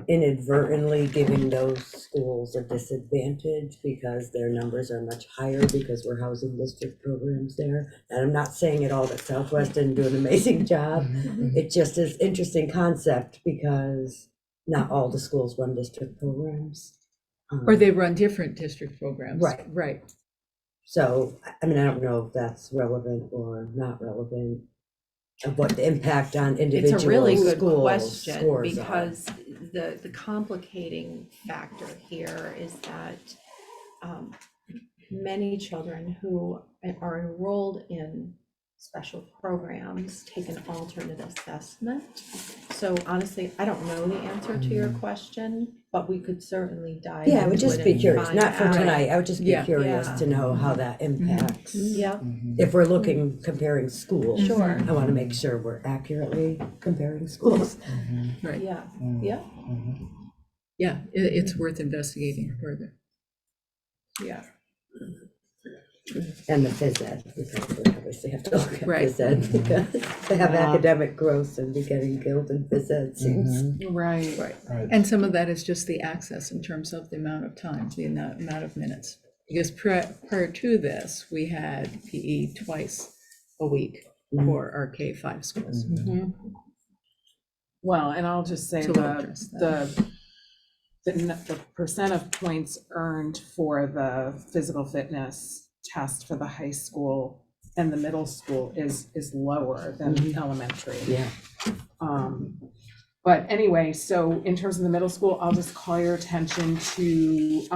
Inadvertently giving those schools a disadvantage because their numbers are much higher because we're housing district programs there. And I'm not saying at all that Southwest didn't do an amazing job. It just is interesting concept because not all the schools run district programs. Or they run different district programs. Right. Right. So, I mean, I don't know if that's relevant or not relevant. of what the impact on It's individual a really good schools question, scores are. because the complicating factor here is that many children who are enrolled in special programs take an alternate assessment. So honestly, I don't know the answer to your question, but we could certainly dive Yeah, I would into just it be and curious, find not for out. tonight, I would just be Yeah. curious Yeah. to know how that impacts. Yeah, If we're looking, comparing schools. sure, I want to make sure we're accurately comparing schools. Right. yeah, yeah, Yeah, it's worth investigating further. yeah. And the phys ed, we probably obviously have to look at Right. phys ed, because to have Yeah. academic growth and be getting killed in phys ed seems. Right. Right. Right. And some of that is just the access in terms of the amount of time, the amount of minutes. Because prior to this, we had PE twice a week for our K-5 schools. Well, and I'll just say So we'll address that. the percent of points earned for the physical fitness test for the high school and the middle school is lower than elementary. Yeah. But anyway, so in terms of the middle school, I'll just call your attention to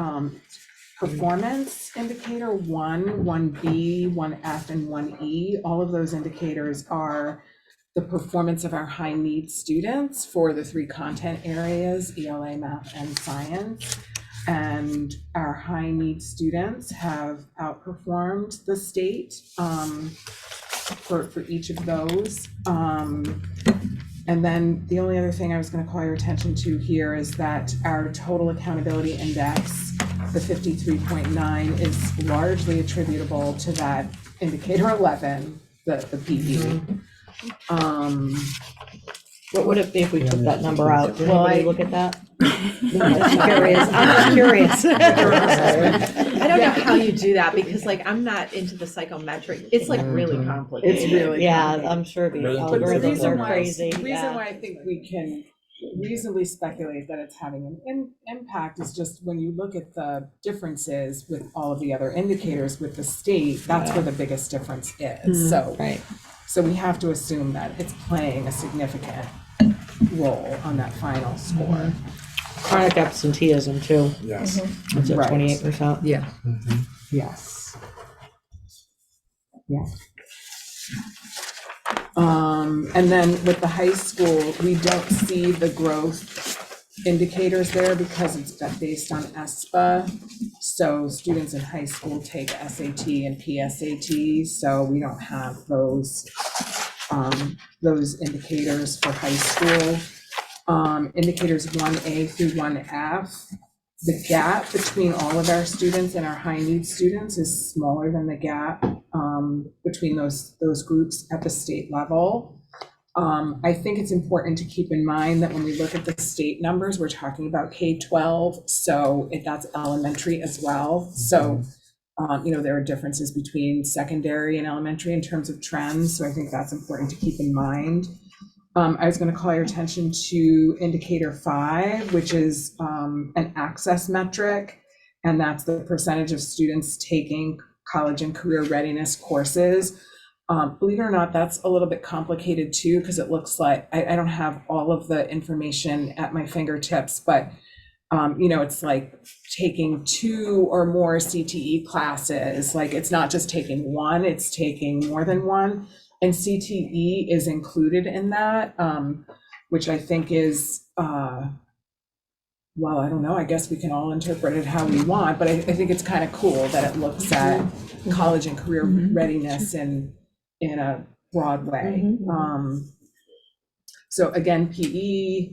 performance indicator 1, 1B, 1F, and 1E. All of those indicators are the performance of our high need students for the 3 content areas, ELA, math, and science. And our high need students have outperformed the state for each of those. And then the only other thing I was going to call your attention to here is that our total accountability index, the 53.9, is largely attributable to that indicator 11, the PE. What would it be if we took that number out? Did Well, anybody I- look at that? I'm just curious, I'm just curious. I don't know how you do that, because like, I'm not into the psychometric, it's like really complicated. It's really Yeah, complicated. I'm sure the But the algorithms reason are why- crazy, The reason yeah. why I think we can reasonably speculate that it's having an impact is just when you look at the differences with all of the other indicators with the state, that's where the biggest difference is. Right. So we have to assume that it's playing a significant role on that final score. Chronic absenteeism too, Yes. it's at Right. 28%. Yeah. Yes. Yeah. And then with the high school, we don't see the growth indicators there because it's based on ESPA. So students in high school take SAT and PSAT, so we don't have those indicators for high school. Indicators 1A through 1F. The gap between all of our students and our high need students is smaller than the gap between those groups at the state level. I think it's important to keep in mind that when we look at the state numbers, we're talking about K-12, so that's elementary as well. So, there are differences between secondary and elementary in terms of trends, so I think that's important to keep in mind. I was going to call your attention to indicator 5, which is an access metric, and that's the percentage of students taking college and career readiness courses. Believe it or not, that's a little bit complicated too, because it looks like I don't have all of the information at my fingertips, but it's like taking 2 or more CTE classes. Like, it's not just taking one, it's taking more than one. And CTE is included in that, which I think is, well, I don't know, I guess we can all interpret it how we want, but I think it's kind of cool that it looks at college and career readiness in a broad way. So again, PE,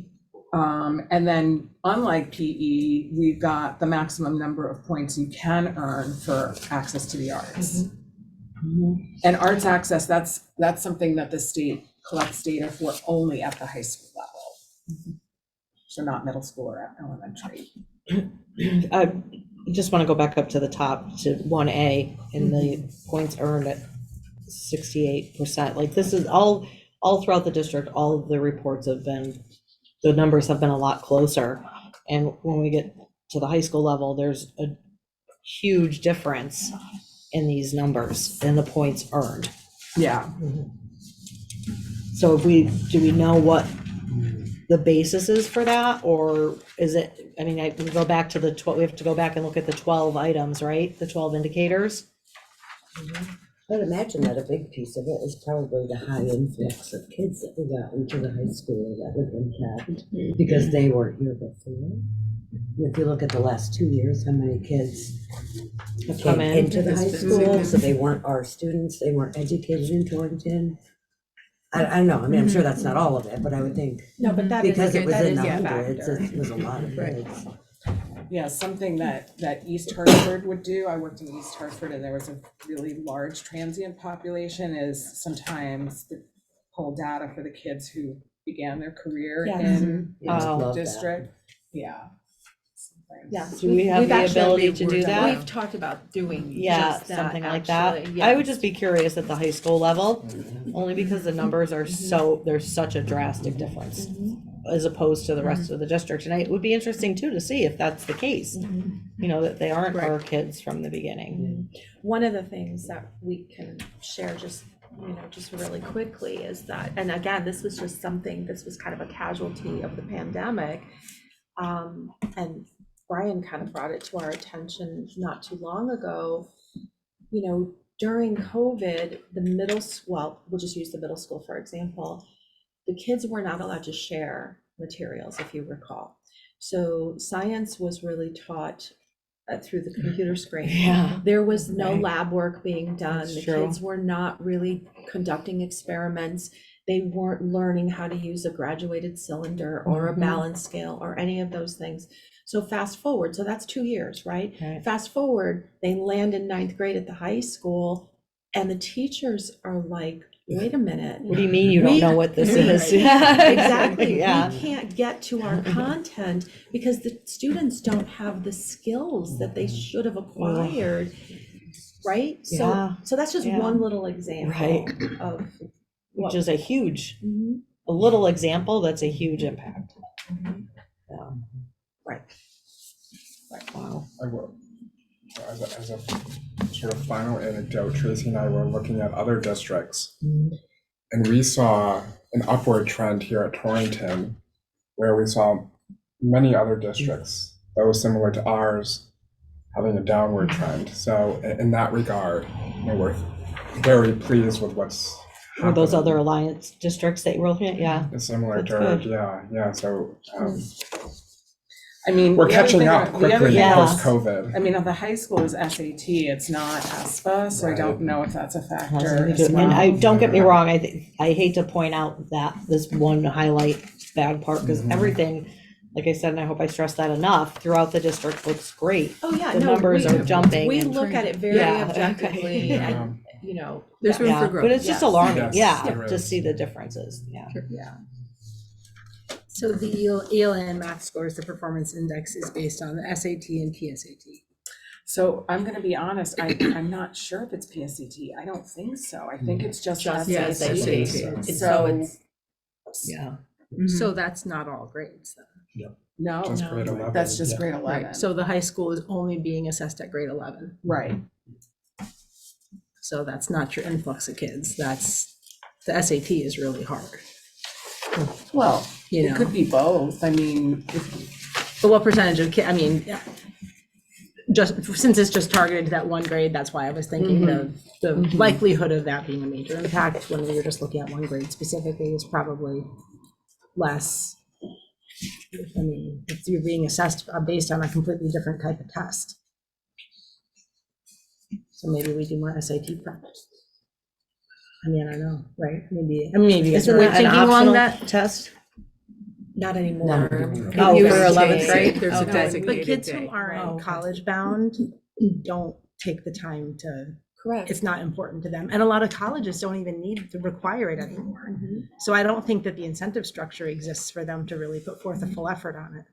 and then unlike PE, we've got the maximum number of points you can earn for access to the arts. And arts access, that's something that the state collects data for only at the high school level. So not middle school or elementary. I just want to go back up to the top to 1A and the points earned at 68%. Like, this is all throughout the district, all of the reports have been, the numbers have been a lot closer. And when we get to the high school level, there's a huge difference in these numbers and the points earned. Yeah. So do we know what the basis is for that, or is it, I mean, we go back to the 12, we have to go back and look at the 12 items, right? The 12 indicators? I'd imagine that a big piece of it is probably the high influx of kids that we got into the high school that would impact, because they weren't here before. If you look at the last 2 years, how many kids Have came come in? into the high school, so they weren't our students, they weren't educated in Torrington. I don't know, I mean, I'm sure that's not all of it, but I would think, No, but that is, because it was that in is the a hundreds, factor. it was a lot of kids. Yeah, something that East Hartford would do, I worked in East Hartford and there was a really large transient population, is sometimes pull data for the kids who began their career Yes. in Yes, Oh. love that. district, yeah. Yeah. Do we have We've the actually- ability to do We've that? talked about doing Yeah, just that, something like actually, that. I would yes. just be curious at the high school level, only because the numbers are there's such a drastic difference as opposed to the rest of the district. And it would be interesting too to see if that's the case, you know, that they aren't our kids from the beginning. One of the things that we can share just really quickly is that, and again, this was kind of a casualty of the pandemic. And Brian kind of brought it to our attention not too long ago. During COVID, we'll just use the middle school, for example, the kids were not allowed to share materials, if you recall. So science was really taught through the computer screen. Yeah. There was no Right. lab work being done. That's The true. kids were not really conducting experiments. They weren't learning how to use a graduated cylinder or a Mhm. balance scale or any of those things. So fast forward, so that's 2 years, right? Right. Fast forward, they land in 9th grade at the high school, and the teachers are like, wait a minute. What do you mean you don't We- know what this is? Exactly. Yeah. We can't get to our content because the students don't have the skills that they should have acquired, right? Yeah. So that's just Yeah. one little example Right. of Which is a huge, Mhm. a little example, that's a huge impact. Yeah. Right. Wow. I will, as a sort of final anecdote, Tracy and I were looking at other districts, and we saw an upward trend here at Torrington, where we saw many other districts that was similar to ours having a downward trend. So in that regard, we're very pleased with what's Or those happening. other alliance districts that you were looking at, yeah. It's similar That's to, good. yeah, so I mean. we're the other catching thing- up the other quickly thing Yeah. is- post-COVID. I mean, at the high school is SAT, it's not ASPA, so I don't Right. know if that's a Has factor something to as do- well. And I, don't get me wrong, I hate to point out that this one highlight bad part, because Mhm. everything, like I said, and I hope I stressed that enough, throughout the district looks great. Oh, yeah. The no, numbers we- are jumping. We and- look at it very Yeah. objectively Yeah. and, There's room Yeah, for growth. but it's just Yes. alarming, Yes, yeah, there to is. see the differences, yeah. Yeah. So the ELN math scores, the performance index is based on the SAT and PSAT. So I'm gonna be honest, I'm not sure if it's PSAT, I don't think so, I think it's just Just Yeah, SAT. SAT. So, Yeah. So that's not all grades then. no, Just grade 11. that's just Yeah. grade 11. Right, so the high school is only being assessed at grade 11. Right, So that's not your influx of kids. That's, the SAT is really hard, well, you it know? could be both, I mean, But what percentage of I mean, just, since it's just targeted to that one grade, that's why I was thinking the likelihood of that being a major impact when we were just looking at one grade specifically is probably less. I mean, if you're being assessed based on a completely different type of test. So maybe we do more SAT prep. I mean, I don't know, right? Maybe, I mean, maybe you guys Isn't are that an thinking along optional that. test? not anymore. Oh, used for to 11th be. grade? There's a Okay. But designated kids day. who aren't Oh, okay. college bound don't take the time to, Correct. it's not important to them. And a lot of colleges don't even need to require it anymore. Mhm. So I don't think that the incentive structure exists for them to really put forth a full effort on it.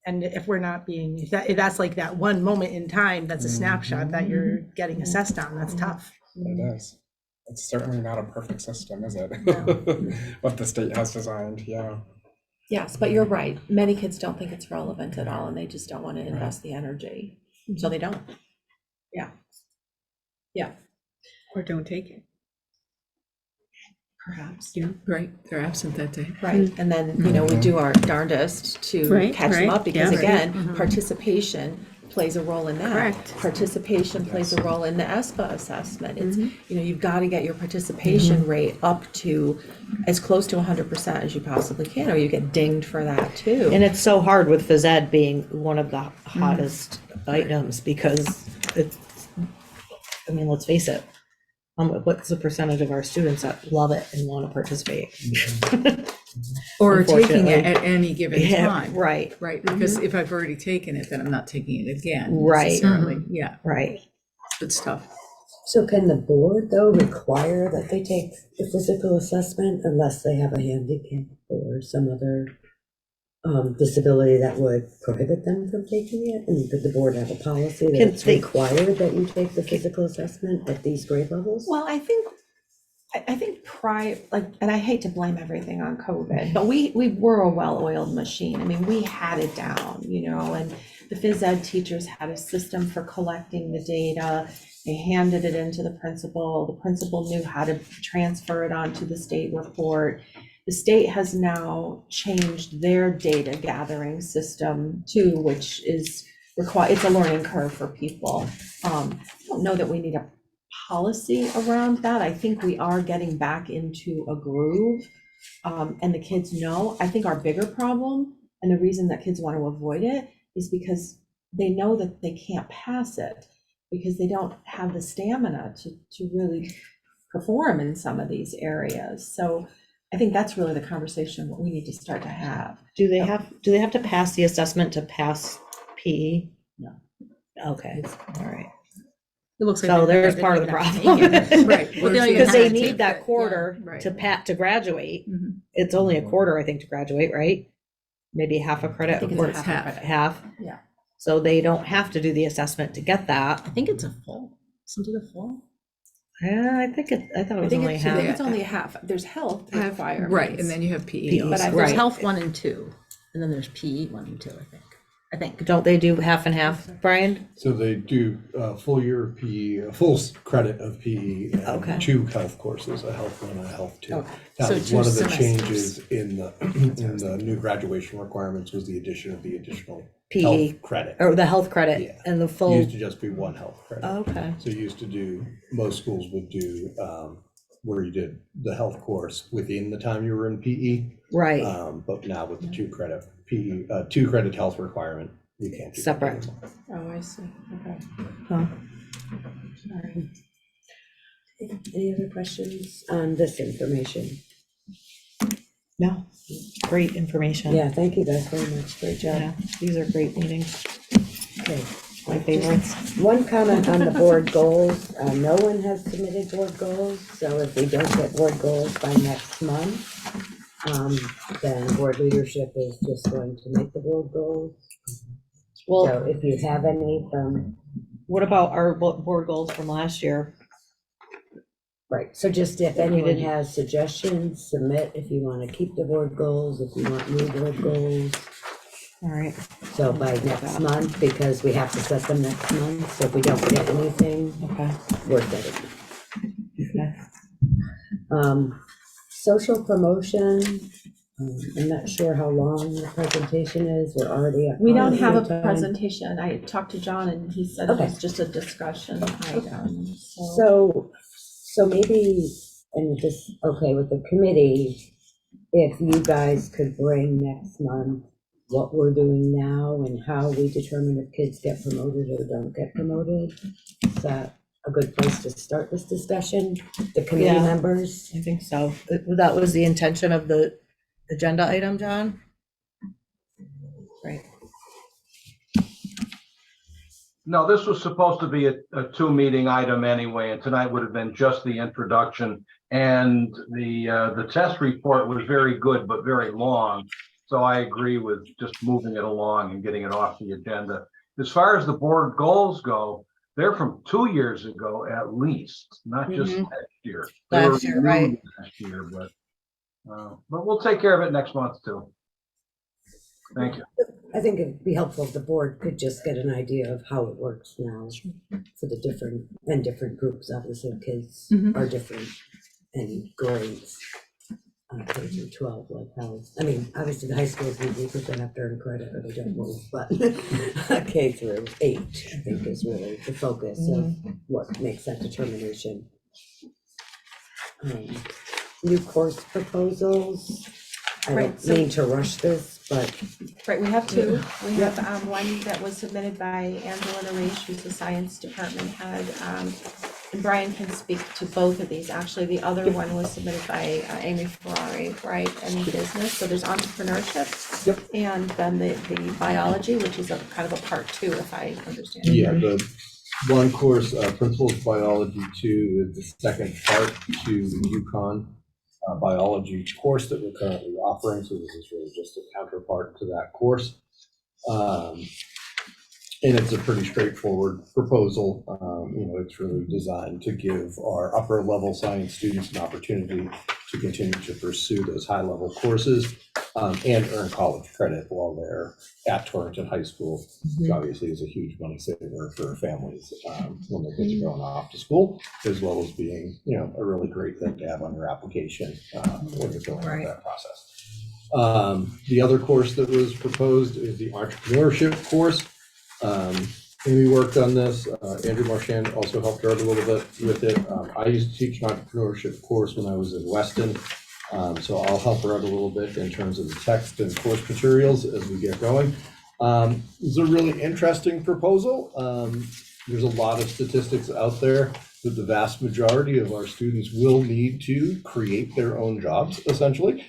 And if we're not being, if that's like that one moment in time, that's a snapshot that you're getting assessed on, that's tough. It is. It's certainly not a perfect system, is it? No. What the state has designed, yeah. Yes, but you're right. Many kids don't think it's relevant at all, and they just don't want to invest the energy, so they don't. Yeah. Yeah. Or don't take it. perhaps. Yeah, right, they're absent that day. Right, and then, you know, we do our darndest to Right, catch them right, up, because yeah. again, participation plays a role in that. Correct. Participation plays a role in the ESPA assessment. It's, you know, you've got to get your participation rate up to as close to 100% as you possibly can, or you get dinged for that too. And it's so hard with phys ed being one of the hottest items, because it's, I mean, let's face it, what's the percentage of our students that love it and want to participate? Or taking it Unfortunately. at any given Yeah, time. right, Right, because if I've already taken it, then I'm not taking it again. Right. necessarily. Yeah, right. it's tough. So can the board, though, require that they take the physical assessment unless they have a handicap or some other disability that would prohibit them from taking it? And could the board have a policy that Can it's they- required that you take the physical assessment at these grade levels? Well, I think prior, like, and I hate to blame everything on COVID, but we were a well-oiled machine. I mean, we had it down, you know, and the phys ed teachers had a system for collecting the data. They handed it into the principal. The principal knew how to transfer it onto the state report. The state has now changed their data gathering system too, which is it's a learning curve for people. I don't know that we need a policy around that. I think we are getting back into a groove, and the kids know. I think our bigger problem, and the reason that kids want to avoid it, is because they know that they can't pass it, because they don't have the stamina to really perform in some of these areas. So I think that's really the conversation that we need to start to have. Do they have to pass the assessment to pass PE? No. Okay, all right. It looks like. So they- there's they part of don't the even have to problem. take it. Right. Well, they don't even Because have they to need take that it. quarter Yeah, right. to graduate. Mhm. It's only a quarter, I think, to graduate, right? Maybe half a credit. I think a it's quarter- a half a credit. Half. Yeah. So they don't have to do the assessment to get that. I think it's a full, something a full. Yeah, I thought it I was think only it's, half. only a half. There's health requirements. Right, and then you have PE. PE, But I- There's right. health 1 and 2, and then there's PE 1 and 2, I think. Don't they do half and half, Brian? So they do a full year of PE, a full credit of PE, Okay. and 2 health courses, a health 1 and a health 2. Okay. That So was 2 one of the semesters. changes in the new graduation requirements, was the addition of the additional PE, health credit. or the health credit Yeah. and the It full, used to just be 1 health credit. okay. So you used to do, most schools would do, where you did the health course within the time you were in PE. Right, But now with the 2 credit PE, 2 credit health requirement, you can't do that Separate. anymore. Oh, I see. Okay. Huh. All right. Any other questions on this information? No, great information. Yeah, thank you guys very much. Great job. Yeah, these are great meetings, Okay. my favorites. One comment on the board goals. No one has submitted board goals, so if we don't get board goals by next month, then board leadership is just going to make the board goals. Well, So if you have any from, what about our board goals from last year? right, so just if We anyone didn't- has suggestions, submit if you want to keep the board goals, if you want new board goals. All right, So by next month, because we have to set them next month, so if we don't get anything, okay, we're setting. okay. Social promotion, I'm not sure how long the presentation is, we're already at. We don't have a policy time. presentation. I talked to John and he said it Okay. was just a discussion item, so. So maybe, and just, okay, with the committee, if you guys could bring next month what we're doing now and how we determine if kids get promoted or don't get promoted, is that a good place to start this discussion, the committee Yeah. members? I think so. That was the intention of the agenda item, John? Right. No, this was supposed to be a 2-meeting item anyway, and tonight would have been just the introduction. And the test report was very good, but very long. So I agree with just moving it along and getting it off the agenda. As far as the board goals go, they're from 2 years ago at least, not just Mhm. last year. They were Last year, right. renewed last year, but we'll take care of it next month too. Thank you. I think it'd be helpful if the board could just get an idea of how it works now for the different groups, obviously kids Mhm. are different and grades. K through 12, like how, I mean, obviously the high schools need because they have to earn credit or they don't move, but K through 8, I think is really the focus of what makes that determination. New course proposals. I Right, don't so- mean to rush this, but Right, we have two. We have one that was submitted by Angela Narish, who's the science department head. And Brian can speak to both of these. Actually, the other one was submitted by Amy Ferrari, right, and business. So there's entrepreneurship. Yep. And then the biology, which is a kind of a part 2, if I understand. Yeah, the one course, Principles of Biology 2, is the second part to the UConn biology course that we're currently offering. So this is really just a counterpart to that course. And it's a pretty straightforward proposal. It's really designed to give our upper level science students an opportunity to continue to pursue those high level courses and earn college credit while they're at Torrington High School, which obviously is a huge money saver for families when their kids are going off to school, as well as being, a really great thing to have on your application when you're going through that process. The other course that was proposed is the entrepreneurship course. Amy worked on this. Andrew Marchand also helped her out a little bit with it. I used to teach an entrepreneurship course when I was in Weston, so I'll help her out a little bit in terms of the text and course materials as we get going. It's a really interesting proposal. There's a lot of statistics out there that the vast majority of our students will need to create their own jobs, essentially.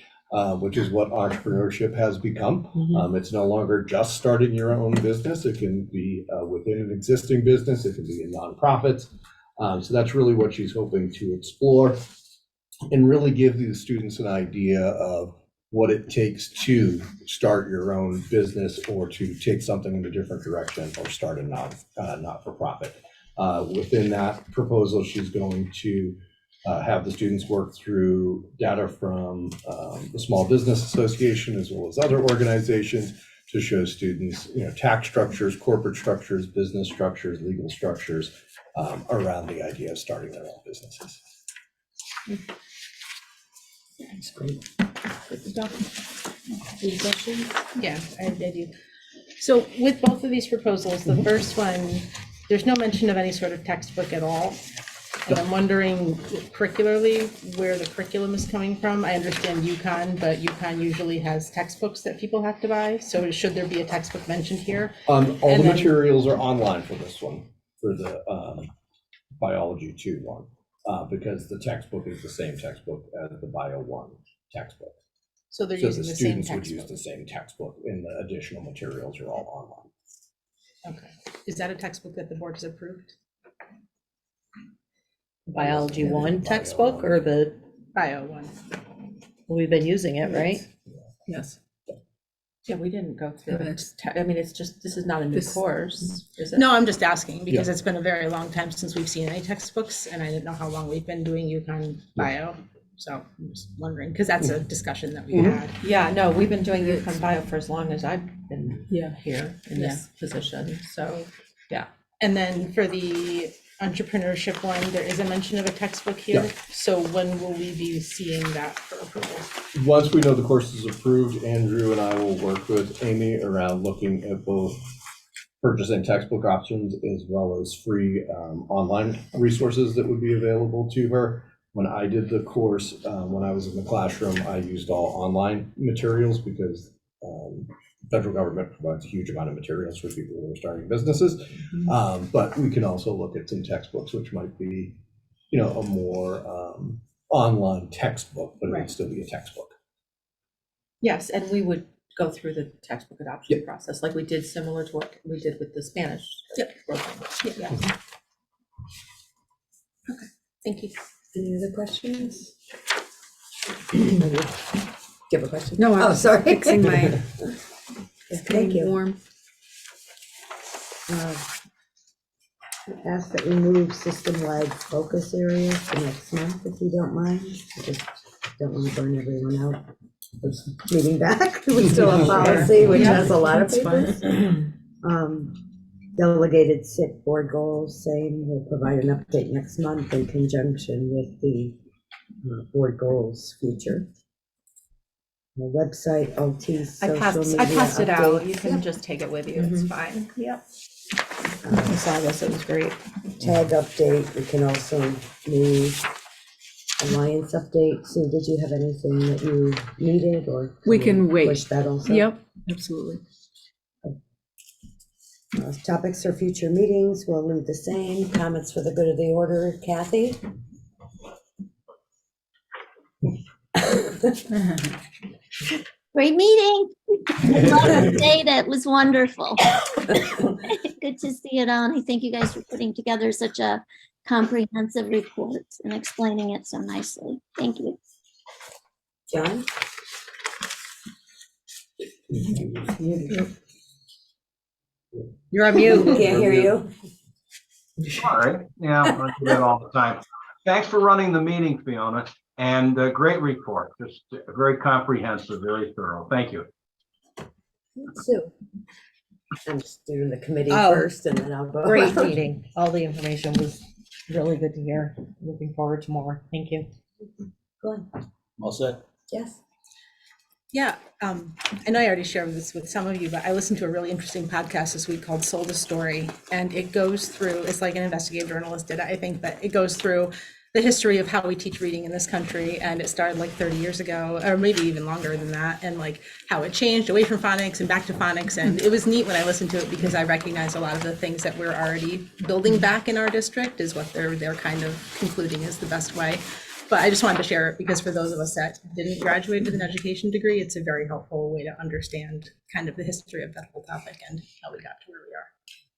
Which is what entrepreneurship has become. It's no longer just starting your own business. It can be within an existing business. It can be in nonprofits. So that's really what she's hoping to explore and really give these students an idea of what it takes to start your own business or to take something in a different direction or start a not-for-profit. Within that proposal, she's going to have the students work through data from the Small Business Association as well as other organizations to show students, tax structures, corporate structures, business structures, legal structures around the idea of starting their own businesses. it's great. Any questions? Yeah, I do. So with both of these proposals, the first one, there's no mention of any sort of textbook at all. And I'm wondering curricularly where the curriculum is coming from. I understand UConn, but UConn usually has textbooks that people have to buy. So should there be a textbook mentioned here? All the materials are online for this one, for the Biology 2 one, because the textbook is the same textbook as the Bio 1 textbook. So they're So using the the same students would use textbook. the same textbook, and the additional materials are all online. Okay. Is that a textbook that the board has approved? Biology 1 textbook or the, Bio 1. we've been using it, right? Yes. Yeah, we didn't go through Yeah, it. I mean, it's just, this is not a new This- course, is it? No, I'm just asking because it's been a very long time since we've seen any textbooks and I didn't know how long we've been doing UConn Bio. So I'm just wondering, because that's a discussion that we had. Yeah, no, we've been doing UConn Bio for as long as I've been Yeah. here in this position, so, yeah. And then for the entrepreneurship one, there is a mention of a textbook here. Yeah. So when will we be seeing that for approval? Once we know the course is approved, Andrew and I will work with Amy around looking at both purchasing textbook options as well as free online resources that would be available to her. When I did the course, when I was in the classroom, I used all online materials because federal government provides a huge amount of materials for people who are starting businesses. But we can also look at some textbooks, which might be, a more online textbook, but it would still be a textbook. Yes, and we would go through the textbook adoption process, like we did similar to what we did with the Spanish. program. Yeah. Thank you. Any other questions? Do you have a question? No, I Oh, was sorry. fixing my, Yeah, Thank you. warm. Ask that we move system-wide focus areas to next month, if you don't mind. I just don't want to burn everyone out. This meeting back, we still have policy, which has a lot of That's fine. papers. Delegated SIP board goals, same, we'll provide an update next month in conjunction with the board goals future. the website, OT, I social passed, media I passed it out. You updates. can just take it with you. It's fine. Yep. I saw this, it was great. Tag update, we can also move Alliance update. Sue, did you have anything that you needed or? We can wait. Push that also? Yep, absolutely. Topics for future meetings, we'll leave the same. Comments for the good of the order, Kathy? Great meeting. Love the data. It was wonderful. Good to see it on. I thank you guys for putting together such a comprehensive report and explaining it so nicely. Thank you. John? You're on mute. Can't hear you. All right, yeah, I do that all the time. Thanks for running the meeting, Fiona, and great report, just very comprehensive, very thorough. Thank you. Sue? I'm just doing the committee Oh, first and then I'll go. Great meeting. All the information was really good to hear. Looking forward to more. Thank you. Go on. All set? Yes. Yeah, I know I already shared this with some of you, but I listened to a really interesting podcast this week called Sold a Story, and it goes through, it's like an investigative journalist did it, I think, but it goes through the history of how we teach reading in this country, and it started like 30 years ago, or maybe even longer than that, and like how it changed away from phonics and back to phonics, and it was neat when I listened to it because I recognized a lot of the things that we're already building back in our district is what they're kind of concluding is the best way. But I just wanted to share it because for those of us that didn't graduate with an education degree, it's a very helpful way to understand kind of the history of that whole topic and how we got to where we are.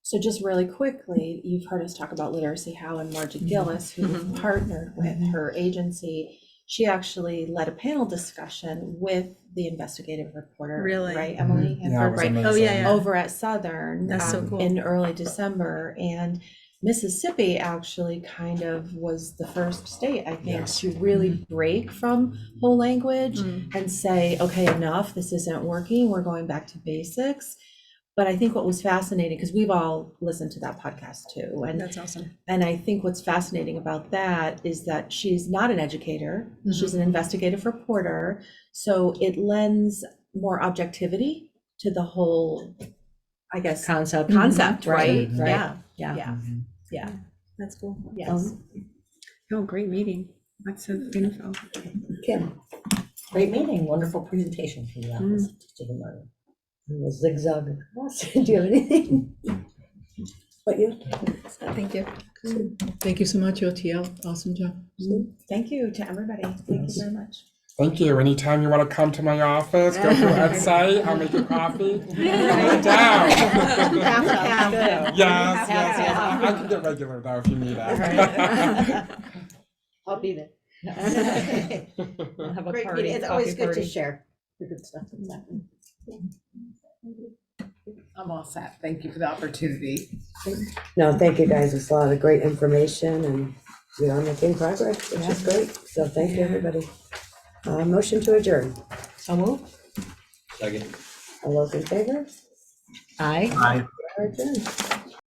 So just really quickly, you've heard us talk about Literacy How, and Margie Gillis, who partnered with her agency, she actually led a panel discussion with the investigative reporter. Really? Right, Emily? Yeah, it was Right. amazing. Oh, yeah. Over at Southern. That's so cool. In early December, and Mississippi actually kind of was the first state, I think, Yes. to really break from whole language and say, okay, enough, this isn't working, we're going back to basics. But I think what was fascinating, because we've all listened to that podcast too, and That's awesome. and I think what's fascinating about that is that she's not an educator, she's an investigative reporter, so it lends more objectivity to the whole, I guess, Concept. right? Right. Yeah, Yeah. yeah, yeah, That's cool. yes. Oh, great meeting. Lots of info. Kim? Great meeting, wonderful presentation from the Office of Teaching and Learning. The zigzag across. Do you have anything? What you? Thank you. Thank you so much, OTL. Awesome job. Thank you to everybody, thank you very much. Thank you. Anytime you want to come to my office, go to Ed's site, I'll make you coffee. Come on down. Yes. I can get regular though if you need it. I'll be there. Have a Great party, meeting. It's always coffee good to party. share the good stuff that's happening. I'm all set. Thank you for the opportunity. No, thank you guys. It's a lot of great information and we are making progress, which is great. So thank you, everybody. Motion to adjourn. So move. Second. All those in favor? Aye. Bye. We are adjourned.